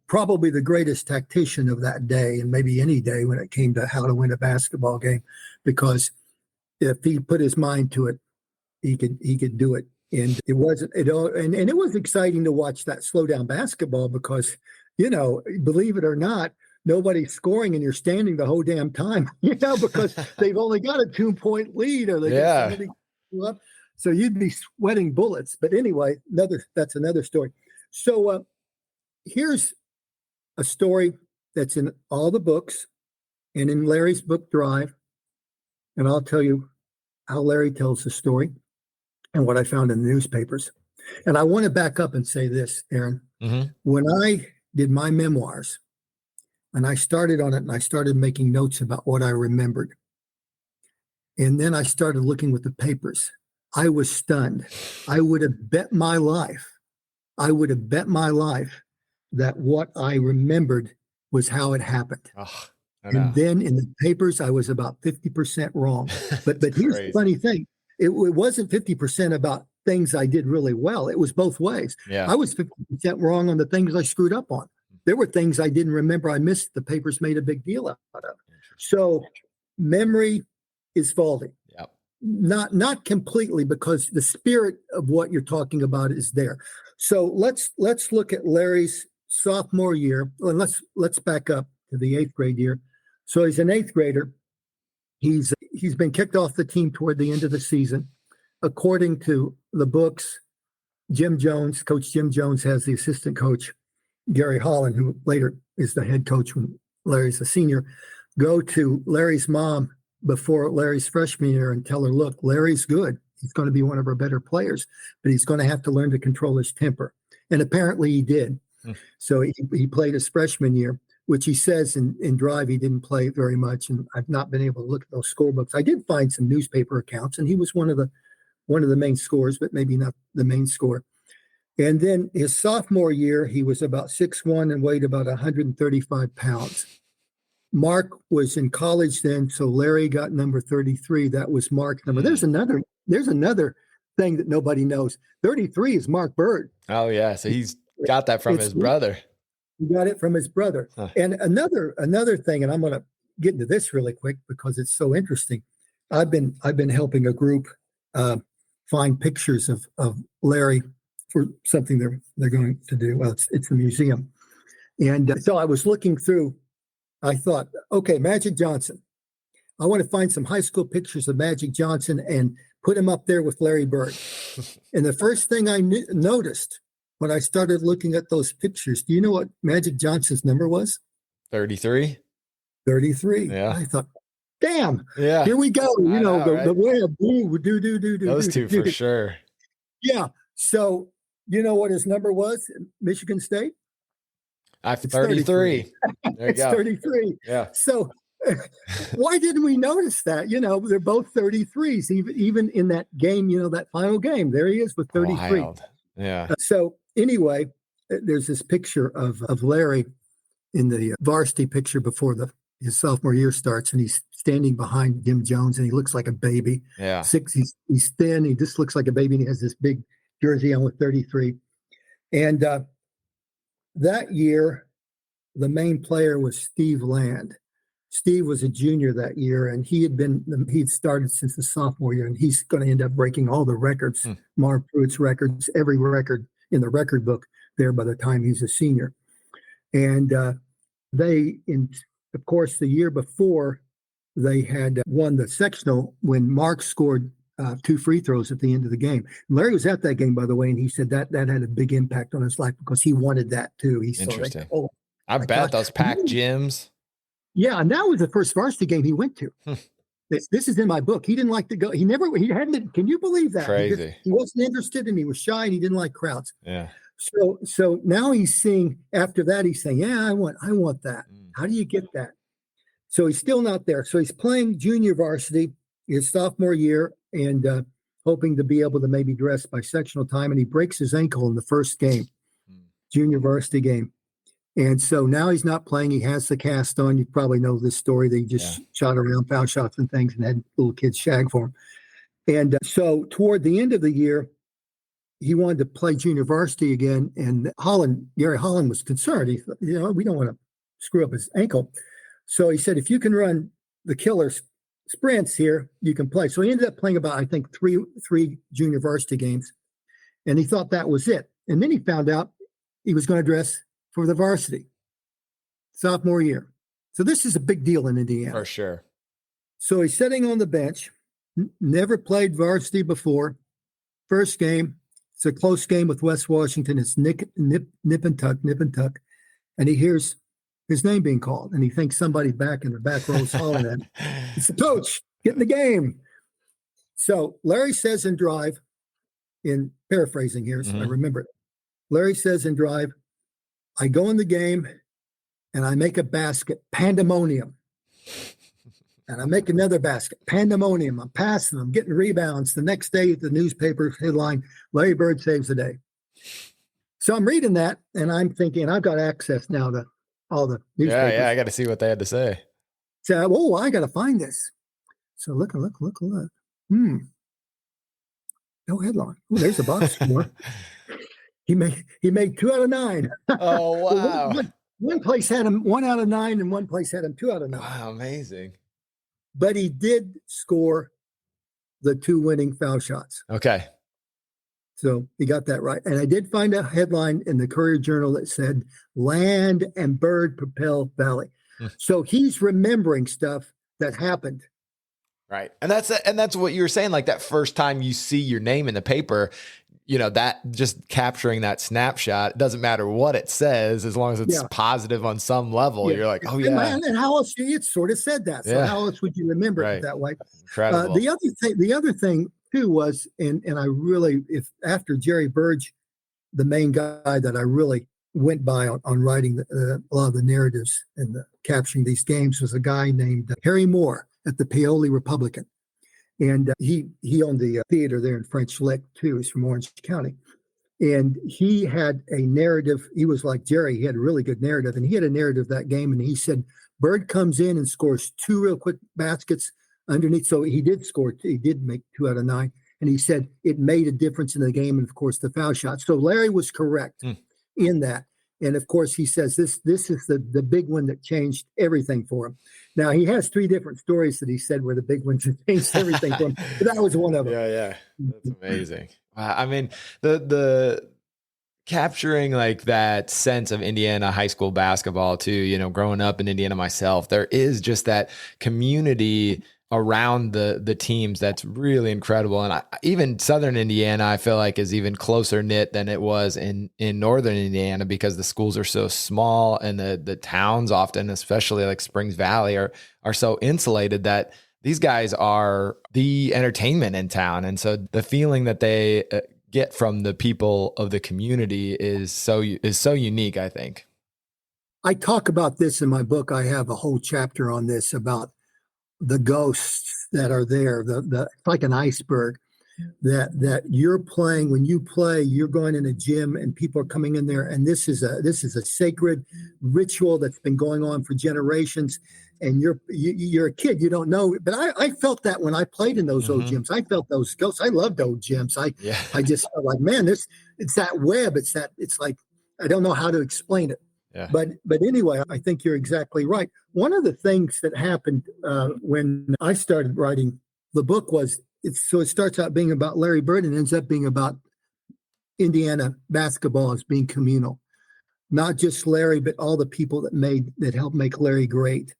probably the greatest tactician of that day, and maybe any day when it came to how to win a basketball game, because if he put his mind to it, he could do it. And it wasn't, and it was exciting to watch that slow down basketball because, believe it or not, nobody's scoring and you're standing the whole damn time, because they've only got a 2-point lead, or they got somebody up. So you'd be sweating bullets. But anyway, that's another story. So here's a story that's in all the books and in Larry's book Drive. And I'll tell you how Larry tells the story and what I found in the newspapers. And I want to back up and say this, Aaron. When I did my memoirs and I started on it and I started making notes about what I remembered, and then I started looking with the papers, I was stunned. I would have bet my life that what I remembered was how it happened. And then in the papers, I was about 50% wrong. But here's the funny thing. It wasn't 50% about things I did really well. It was both ways. Yeah. I was 50% wrong on the things I screwed up on. There were things I didn't remember I missed. The papers made a big deal out of. So memory is faulty. Yep. Not completely, because the spirit of what you're talking about is there. So let's look at Larry's sophomore year. And let's back up to the 8th grade year. So he's an 8th grader. He's been kicked off the team toward the end of the season. According to the books, Coach Jim Jones has the assistant coach, Gary Holland, who later is the head coach when Larry's a senior, go to Larry's mom before Larry's freshman year and tell her, look, Larry's good. He's going to be one of our better players, but he's going to have to learn to control his temper. And apparently he did. So he played his freshman year, which he says in Drive he didn't play very much. And I've not been able to look at those scorebooks. I did find some newspaper accounts, and he was one of the main scorers, but maybe not the main scorer. And then his sophomore year, he was about 6'1" and weighed about 135 pounds. Mark was in college then, so Larry got number 33. That was Mark's number. There's another thing that nobody knows. 33 is Mark Bird. Oh yeah, so he's got that from his brother. He got it from his brother. And another thing, and I'm going to get into this really quick because it's so interesting. I've been helping a group find pictures of Larry for something they're going to do. Well, it's a museum, and so I was looking through. I thought, okay, Magic Johnson. I want to find some high school pictures of Magic Johnson and put him up there with Larry Bird. And the first thing I noticed when I started looking at those pictures, do you know what Magic Johnson's number was? 33. 33. Yeah. I thought, damn. Yeah. Here we go. The web. Do. Those two for sure. Yeah. So you know what his number was at Michigan State? It's 33. There you go. 33. Yeah. So why didn't we notice that? They're both 33s, even in that game, that final game. There he is with 33. Wild. Yeah. So anyway, there's this picture of Larry in the varsity picture before his sophomore year starts, and he's standing behind Jim Jones, and he looks like a baby. Yeah. He's thin. He just looks like a baby, and he has this big jersey on with 33. And that year, the main player was Steve Land. Steve was a junior that year, and he'd started since the sophomore year, and he's going to end up breaking all the records, Marv Pruitt's records, every record in the record book there by the time he's a senior. And of course, the year before, they had won the sectional when Mark scored 2 free throws at the end of the game. Larry was at that game, by the way, and he said that had a big impact on his life because he wanted that too. He saw Interesting. that. I bet those packed gyms. Yeah, and that was the first varsity game he went to. This is in my book. He didn't like to go. He hadn't. Can you believe that? Crazy. He wasn't interested, and he was shy, and he didn't like crowds. Yeah. So now he's seeing. After that, he's saying, "Yeah, I want that. How do you get that?" So he's still not there. So he's playing junior varsity his sophomore year, and hoping to be able to maybe dress by sectional time. And he breaks his ankle in the first game, junior varsity game. And so now he's not playing. He has the cast on. You probably know this story. They just shot around, foul shots and things, and had little kids shag for him. And so toward the end of the year, he wanted to play junior varsity again. And Gary Holland was concerned. He thought, we don't want to screw up his ankle. So he said, if you can run the killer sprints here, you can play. So he ended up playing about, I think, three junior varsity games. And he thought that was it. And then he found out he was going to dress for the varsity sophomore year. So this is a big deal in Indiana. For sure. So he's sitting on the bench, never played varsity before. First game, it's a close game with West Washington. It's nip and tuck. And he hears his name being called, and he thinks somebody back in the back row is hollering at him. It's the coach, get in the game. So Larry says in drive, in paraphrasing here, so I remember it. Larry says in drive, I go in the game and I make a basket, pandemonium. And I make another basket, pandemonium. I'm passing, I'm getting rebounds. The next day, the newspaper headline, Larry Bird saves the day. So I'm reading that, and I'm thinking, I've got access now to all the newspapers. Yeah, I got to see what they had to say. So, I got to find this. So look. No headline. Oh, there's a box score. He made 2 out of 9. Oh, wow. Well, one place had him 1 out of 9, and one place had him 2 out of 9. Wow, amazing. But he did score the 2 winning foul shots. Okay. So he got that right. And I did find a headline in the Courier-Journal that said, Land and Bird propel Valley. So he's remembering stuff that happened. Right. And that's what you were saying, like that first time you see your name in the paper, that just capturing that snapshot, it doesn't matter what it says, as long as it's positive on some level. You're like, oh yeah. And how else? It sort of said that. So how else would you remember it that way? Incredible. The other thing too was, and I really, after Jerry Burge, the main guy that I really went by on writing a lot of the narratives and capturing these games, was a guy named Harry Moore at the Paoli Republican. And he owned the theater there in French Lick too. He's from Orange County. And he had a narrative. He was like Jerry. He had a really good narrative. And he had a narrative that game. And he said, Bird comes in and scores 2 real quick baskets underneath. So he did score. He did make 2 out of 9. And he said it made a difference in the game. And of course, the foul shot. So Larry was correct in that. And of course, he says this is the big one that changed everything for him. Now, he has 3 different stories that he said were the big ones that changed everything for him. But that was one of them. Yeah. That's amazing. Wow. I mean, the capturing like that sense of Indiana high school basketball too, growing up in Indiana myself, there is just that community around the teams that's really incredible. And even Southern Indiana, I feel like, is even closer knit than it was in Northern Indiana, because the schools are so small, and the towns often, especially like Springs Valley, are so insulated that these guys are the entertainment in town. And so the feeling that they get from the people of the community is so unique, I think. I talk about this in my book. I have a whole chapter on this about the ghosts that are there, the like an iceberg that you're playing. When you play, you're going in a gym and people are coming in there, and this is a sacred ritual that's been going on for generations. And you're a kid, you don't know, but I felt that when I played in those old gyms. I felt those ghosts. I loved old gyms. I just felt like, man, it's that web. It's like, I don't know how to explain it. Yeah. But anyway, I think you're exactly right. One of the things that happened when I started writing the book was, it starts out being about Larry Bird and ends up being about Indiana basketball as being communal. Not just Larry, but all the people that helped make Larry great,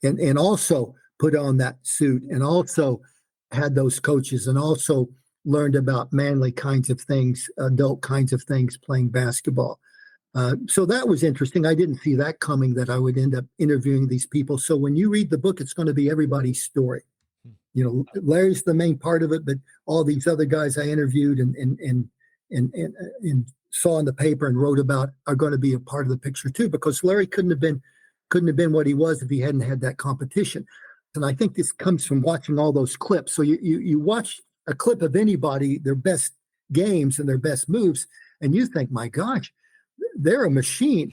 and also put on that suit, and also had those coaches, and also learned about manly kinds of things, adult kinds of things, playing basketball. So that was interesting. I didn't see that coming, that I would end up interviewing these people. So when you read the book, it's going to be everybody's story. Larry's the main part of it, but all these other guys I interviewed and saw in the paper and wrote about are going to be a part of the picture too, because Larry couldn't have been what he was if he hadn't had that competition. And I think this comes from watching all those clips. So you watch a clip of anybody, their best games and their best moves, and you think, my gosh, they're a machine.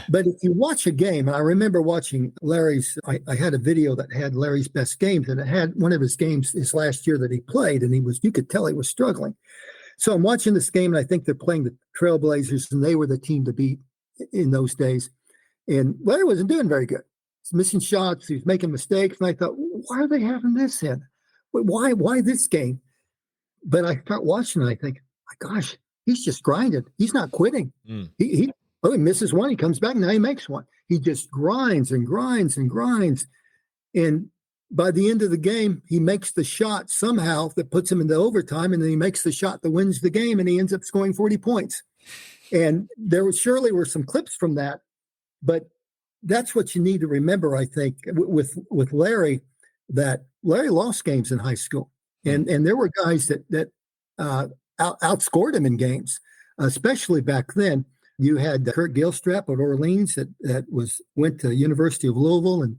But if you watch a game, and I remember watching Larry's, I had a video that had Larry's best games, and it had one of his games his last year that he played, and you could tell he was struggling. So I'm watching this game, and I think they're playing the Trailblazers, and they were the team to beat in those days. And Larry wasn't doing very good. He's missing shots. He was making mistakes. And I thought, why are they having this in? Why this game? But I start watching, and I think, my gosh, he's just grinding. He's not quitting. He misses one. He comes back. Now he makes one. He just grinds and grinds and grinds. And by the end of the game, he makes the shot somehow that puts him into overtime. And then he makes the shot that wins the game. And he ends up scoring 40 points. And there surely were some clips from that. But that's what you need to remember, I think, with Larry, that Larry lost games in high school. And there were guys that outscored him in games, especially back then. You had Kurt Gilstrap at Orleans that went to University of Louisville and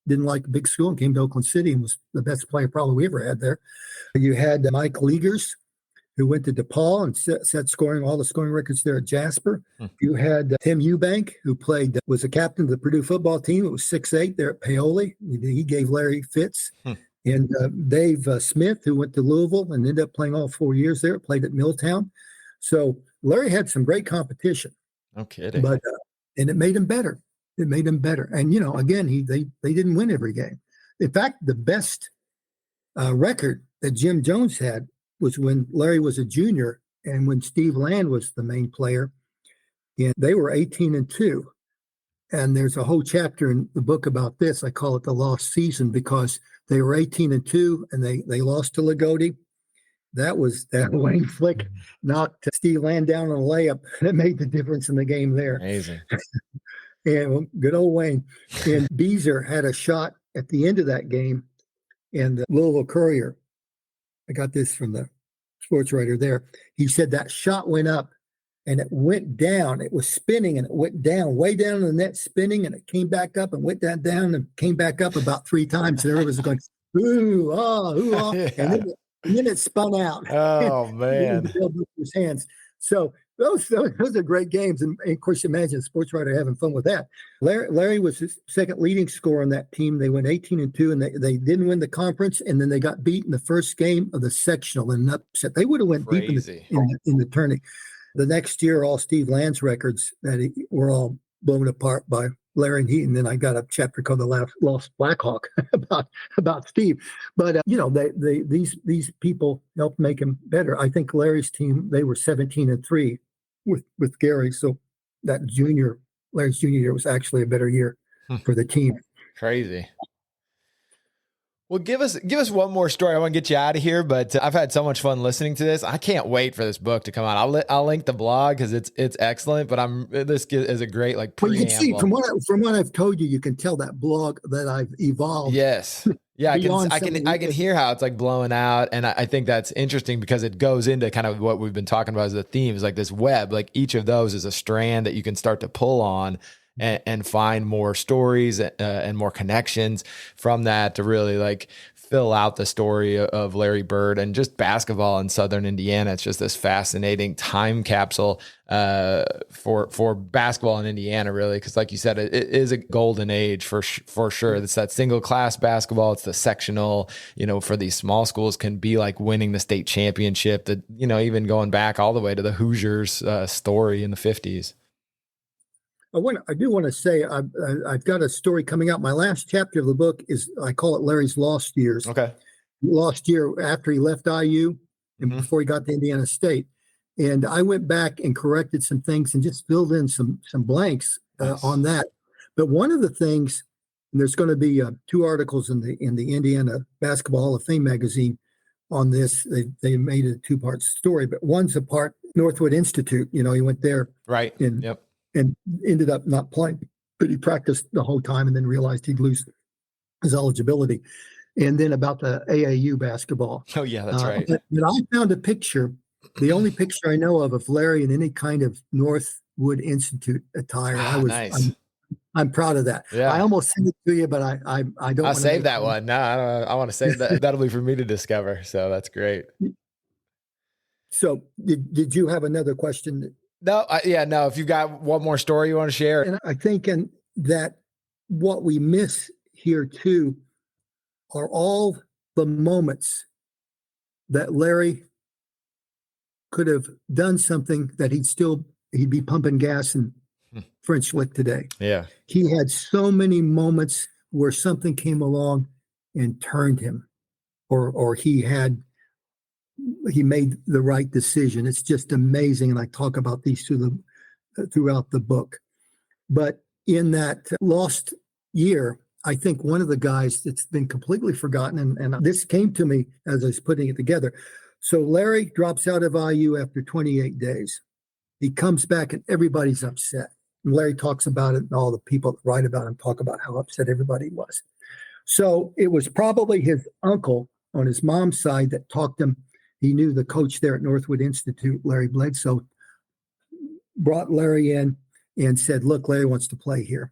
didn't like the big school and came to Oakland City and was the best player probably we ever had there. You had Mike Liegers, who went to DePaul and set all the scoring records there at Jasper. You had Tim Eubank, who was a captain of the Purdue football team. It was 6'8" there at Paoli. He gave Larry fits. And Dave Smith, who went to Louisville and ended up playing all 4 years there, played at Milltown. So Larry had some great competition. No kidding. But and it made him better. It made him better. And, again, they didn't win every game. In fact, the best record that Jim Jones had was when Larry was a junior and when Steve Land was the main player. And they were 18-2. And there's a whole chapter in the book about this. I call it the lost season because they were 18-2 and they lost to Lagodi. That Wayne Flick knocked Steve Land down on a layup. That made the difference in the game there. Amazing. And good old Wayne. And Beezer had a shot at the end of that game. And the Louisville Courier, I got this from the sports writer there. He said that shot went up and it went down. It was spinning and it went down, way down in the net, spinning, and it came back up and went down and came back up about 3 times. And everybody was going, ooh, ah, ooh, ah. Yeah. And then it spun out. Oh, man. His hands. So those are great games. And of course, you imagine a sports writer having fun with that. Larry was his second leading scorer on that team. They went 18-2, and they didn't win the conference, and then they got beat in the first game of the sectional in an upset. They would have went deep in the tourney. The next year, all Steve Land's records were all blown apart by Larry and then I got a chapter called The Lost Blackhawk about Steve. But these people helped make him better. I think Larry's team, they were 17-3 with Gary. So that Larry's junior year was actually a better year for the team. Crazy. Well, give us one more story. I want to get you out of here, but I've had so much fun listening to this. I can't wait for this book to come out. I'll link the blog because it's excellent. But this is a great preamble. Well, you can see from what I've told you, you can tell that blog that I've evolved. Yes, yeah, I can hear how it's blowing out, and I think that's interesting because it goes into kind of what we've been talking about as the themes, like this web. Like each of those is a strand that you can start to pull on. And find more stories and more connections from that to really fill out the story of Larry Bird and just basketball in Southern Indiana. It's just this fascinating time capsule for basketball in Indiana, really, because like you said, it is a golden age for sure. It's that single class basketball. It's the sectional. For these small schools can be like winning the state championship. That even going back all the way to the Hoosiers story in the 50s. I do want to say I've got a story coming out. My last chapter of the book I call it Larry's Lost Years. Okay. Lost year after he left IU and before he got to Indiana State. And I went back and corrected some things and just filled in some blanks on that. But one of the things, and there's going to be 2 articles in the Indiana Basketball Hall of Fame magazine on this. They made a 2-part story, but one's a part Northwood Institute. He went there. Right. And ended up not playing, but he practiced the whole time and then realized he'd lose his eligibility. And then about the AAU basketball. Oh, yeah, that's right. But I found a picture, the only picture I know of Larry in any kind of Northwood Institute attire. Nice. I'm proud of that. Yeah. I almost sent it to you, but I don't. I'll save that one. No, I want to save that. That'll be for me to discover. So that's great. So did you have another question? No, no. If you've got one more story you want to share. And I think that what we miss here too are all the moments that Larry could have done something that he'd be pumping gas in French Lick today. Yeah. He had so many moments where something came along and turned him, or he made the right decision. It's just amazing. And I talk about these throughout the book. But in that lost year, I think one of the guys that's been completely forgotten, and this came to me as I was putting it together. So Larry drops out of IU after 28 days. He comes back and everybody's upset. And Larry talks about it, and all the people that write about him talk about how upset everybody was. So it was probably his uncle on his mom's side that talked him. He knew the coach there at Northwood Institute, Larry Bledsoe, brought Larry in and said, look, Larry wants to play here.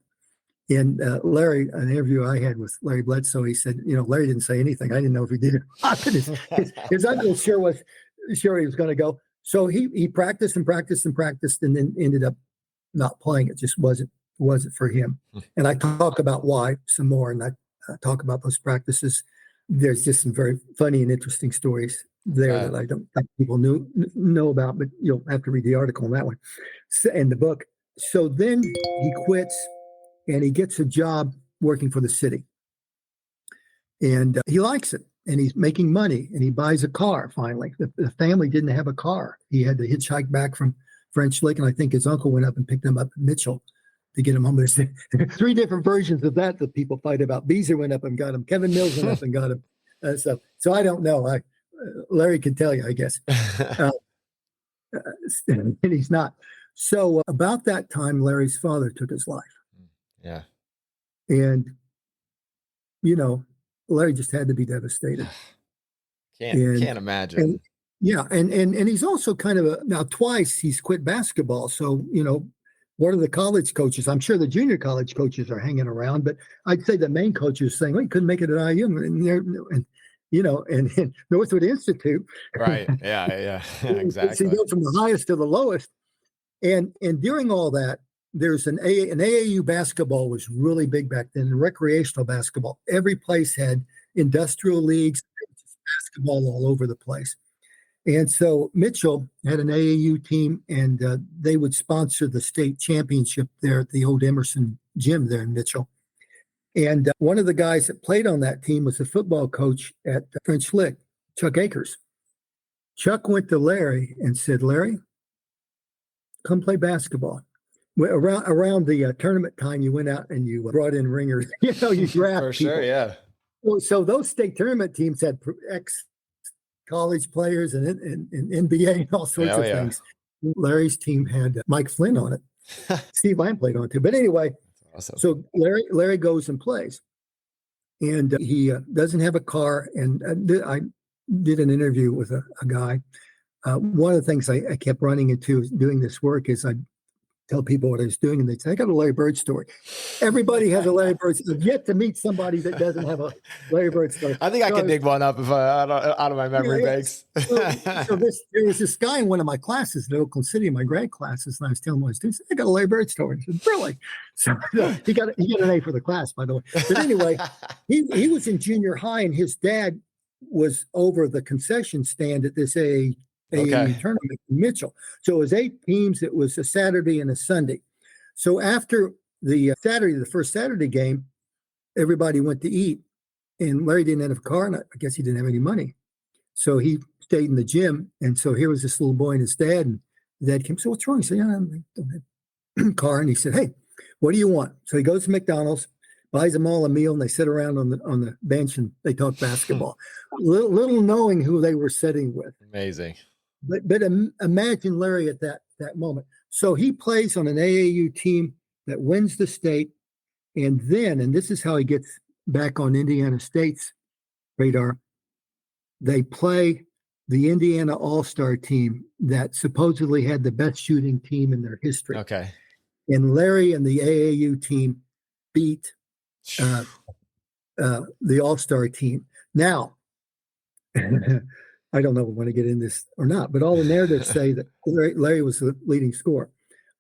And Larry, an interview I had with Larry Bledsoe, he said, Larry didn't say anything. I didn't know if he did or not. His uncle sure he was going to go. So he practiced and practiced and practiced, and then ended up not playing. It just wasn't for him. And I talk about why some more, and I talk about those practices. There's just some very funny and interesting stories there that I don't think people know about, but you'll have to read the article on that one and the book. So then he quits, and he gets a job working for the city. And he likes it, and he's making money, and he buys a car finally. The family didn't have a car. He had to hitchhike back from French Lick, and I think his uncle went up and picked him up at Mitchell to get him home. There's 3 different versions of that people fight about. Beezer went up and got him. Kevin Mills went up and got him. So I don't know. Larry can tell you, I guess. And he's not. So about that time, Larry's father took his life. Yeah. And, Larry just had to be devastated. Can't imagine. And he's also kind of now twice he's quit basketball. So, what are the college coaches? I'm sure the junior college coaches are hanging around, but I'd say the main coach is saying, well, he couldn't make it at IU. And Northwood Institute. Right. Yeah. Exactly. So you go from the highest to the lowest. And during all that, there's an AAU basketball was really big back then, and recreational basketball. Every place had industrial leagues, basketball all over the place. And so Mitchell had an AAU team, and they would sponsor the state championship there at the old Emerson gym there in Mitchell. And one of the guys that played on that team was the football coach at French Lick, Chuck Akers. Chuck went to Larry and said, Larry, come play basketball. Well, around the tournament time, you went out and you brought in ringers. You draft For sure, people. yeah. Well, so those state tournament teams had ex-college players and NBA and all sorts of things. Larry's team had Mike Flynn on it. Steve Lamb played on it too. But anyway, awesome. So Larry goes and plays. And he doesn't have a car. And I did an interview with a guy. One of the things I kept running into doing this work is I tell people what I was doing, and they say, I got a Larry Bird story. Everybody has a Larry Bird story. I've yet to meet somebody that doesn't have a Larry Bird story. I think I can dig one up if out of my memory banks. So there was this guy in one of my classes in Oakland City, in my grad classes, and I was telling him what I was doing. I got a Larry Bird story. I said, really? So he got an A for the class, by the way. But anyway, he was in junior high, and his dad was over the concession stand at this AAU tournament in Mitchell. So it was 8 teams. It was a Saturday and a Sunday. So after the first Saturday game, everybody went to eat, and Larry didn't have a car, and I guess he didn't have any money. So he stayed in the gym. And so here was this little boy and his dad, and dad came, so what's wrong? He said, I don't have a car. And he said, hey, what do you want? So he goes to McDonald's, buys them all a meal, and they sit around on the bench and they talk basketball. Little knowing who they were sitting with. Amazing. But imagine Larry at that moment. So he plays on an AAU team that wins the state, and this is how he gets back on Indiana State's radar. They play the Indiana All-Star team that supposedly had the best shooting team in their history. Okay. And Larry and the AAU team beat the All-Star team. Now, I don't know if I want to get in this or not, but all the narratives say that Larry was the leading scorer.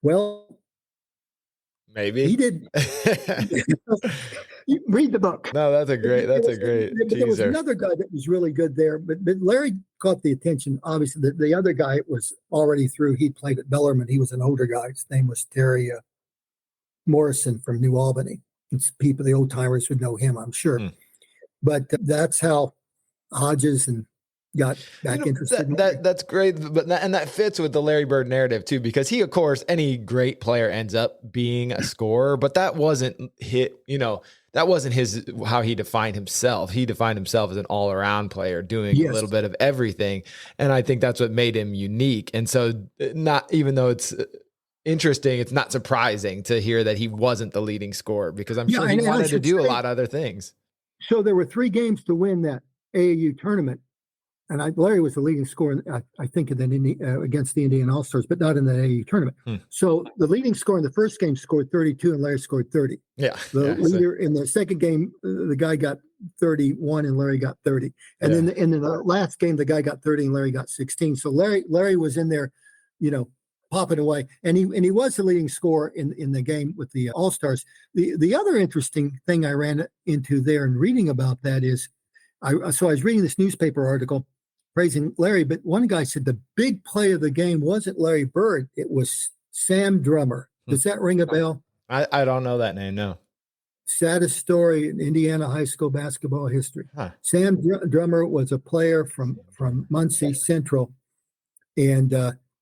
Well, maybe he did. Read the book. No, that's a great There was teaser. another guy that was really good there, but Larry caught the attention. Obviously, the other guy was already through. He played at Bellarmine. He was an older guy. His name was Terry Morrison from New Albany. People, the old timers would know him, I'm sure. But that's how Hodges and got back interested. That's great, and that fits with the Larry Bird narrative too, because he, of course, any great player ends up being a scorer, but that wasn't that wasn't how he defined himself. He defined himself as an all-around player, doing a little bit of everything, and I think that's what made him unique. And so, not even though it's interesting. It's not surprising to hear that he wasn't the leading scorer, because I'm sure he wanted to do a lot of other things. So there were 3 games to win that AAU tournament. And Larry was the leading scorer, I think, against the Indiana All-Stars, but not in the AAU tournament. So the leading scorer in the first game scored 32 and Larry scored 30. Yeah. The leader in the second game, the guy got 31 and Larry got 30. And then in the last game, the guy got 30 and Larry got 16. So Larry was in there, popping away. And he was the leading scorer in the game with the All-Stars. The other interesting thing I ran into there and reading about that is, I was reading this newspaper article praising Larry, but one guy said the big play of the game wasn't Larry Bird, it was Sam Drummer. Does that ring a bell? I don't know that name, no. Saddest story in Indiana high school basketball history. Sam Drummer was a player from Muncie Central, and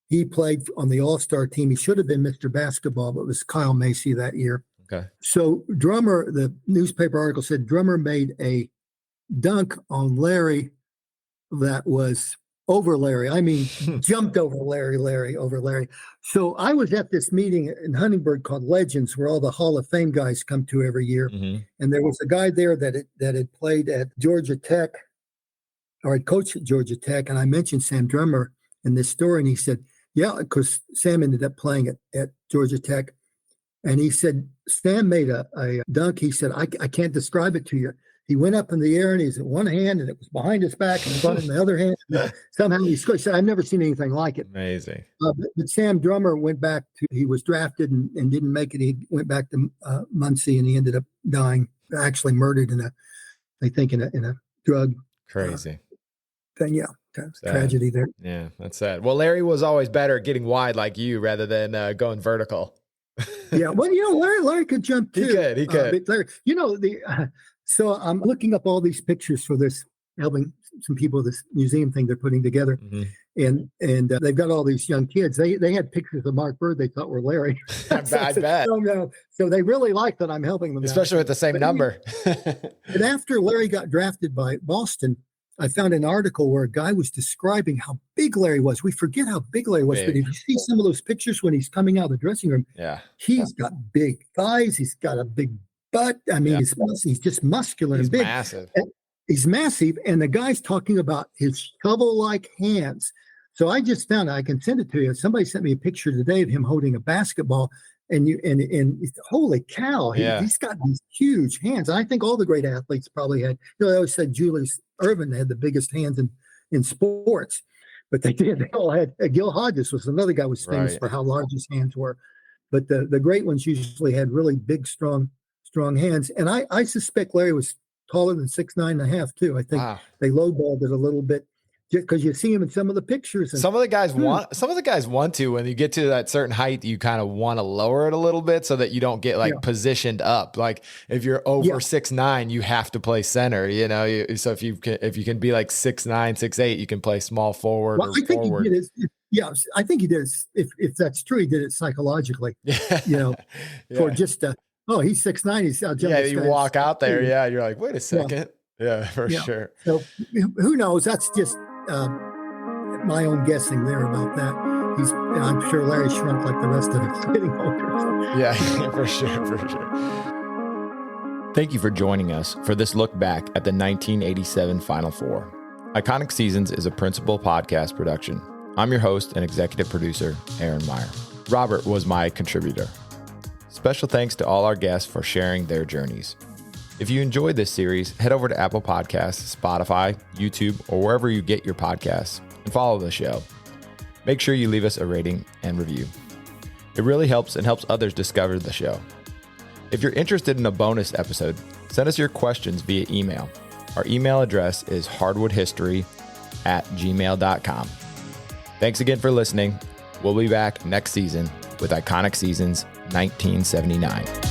he played on the All-Star team. He should have been Mr. Basketball, but it was Kyle Macy that year. Okay. So Drummer, the newspaper article said Drummer made a dunk on Larry that was over Larry. I mean, jumped over Larry over Larry. So I was at this meeting in Huntingburg called Legends, where all the Hall of Fame guys come to every year. And there was a guy there that had played at Georgia Tech, or had coached at Georgia Tech. And I mentioned Sam Drummer in this story. And he said, yeah, because Sam ended up playing at Georgia Tech. And he said, Sam made a dunk. He said, I can't describe it to you. He went up in the air and he's in one hand and it was behind his back and in the other hand. Somehow he scored. He said, I've never seen anything like it. Amazing. But Sam Drummer went back he was drafted and didn't make it. He went back to Muncie and he ended up dying, actually murdered in a drug. Crazy. Thing. Yeah. Tragedy there. Yeah, that's sad. Well, Larry was always better at getting wide like you rather than going vertical. Yeah. Well, Larry could jump too. He could. Larry, so I'm looking up all these pictures for this, helping some people, this museum thing they're putting together. And they've got all these young kids. They had pictures of Mark Bird they thought were Larry. I bet. So they really like that I'm helping them. Especially with the same number. But after Larry got drafted by Boston, I found an article where a guy was describing how big Larry was. We forget how big Larry was, but if you see some of those pictures when he's coming out of the dressing room, he's got big thighs. He's got a big butt. I mean, he's just muscular and big. Massive. He's massive. And the guy's talking about his shovel-like hands. So I just found, I can send it to you. Somebody sent me a picture today of him holding a basketball, and holy cow, he's got these huge hands. And I think all the great athletes probably had, they always said Julius Erving had the biggest hands in sports, but they did. They all had, Gil Hodges was another guy who was famous for how large his hands were. But the great ones usually had really big, strong hands. And I suspect Larry was taller than 6'9.5" too. I think they lowballed it a little bit, because you see him in some of the pictures. And, some of the guys want to, when you get to that certain height, you kind of want to lower it a little bit so that you don't get positioned up. Like if you're over 6'9", you have to play center, so if you can be like 6'9", 6'8", you can play small forward or forward. He did it. I think he did it. If that's true, he did it psychologically, for just he's 6'9". You walk out there. Yeah. You're like, wait a second. Yeah, for sure. So who knows? That's just my own guessing there about that. I'm sure Larry shrunk like the rest of us getting older. Yeah, for sure. Thank you for joining us for this look back at the 1987 Final Four. Iconic Seasons is a principal podcast production. I'm your host and executive producer, Aaron Meyer. Robert was my contributor. Special thanks to all our guests for sharing their journeys. If you enjoyed this series, head over to Apple Podcasts, Spotify, YouTube, or wherever you get your podcasts, and follow the show. Make sure you leave us a rating and review. It really helps and helps others discover the show. If you're interested in a bonus episode, send us your questions via email. Our email address is hardwoodhistory@gmail.com. Thanks again for listening. We'll be back next season with Iconic Seasons 1979.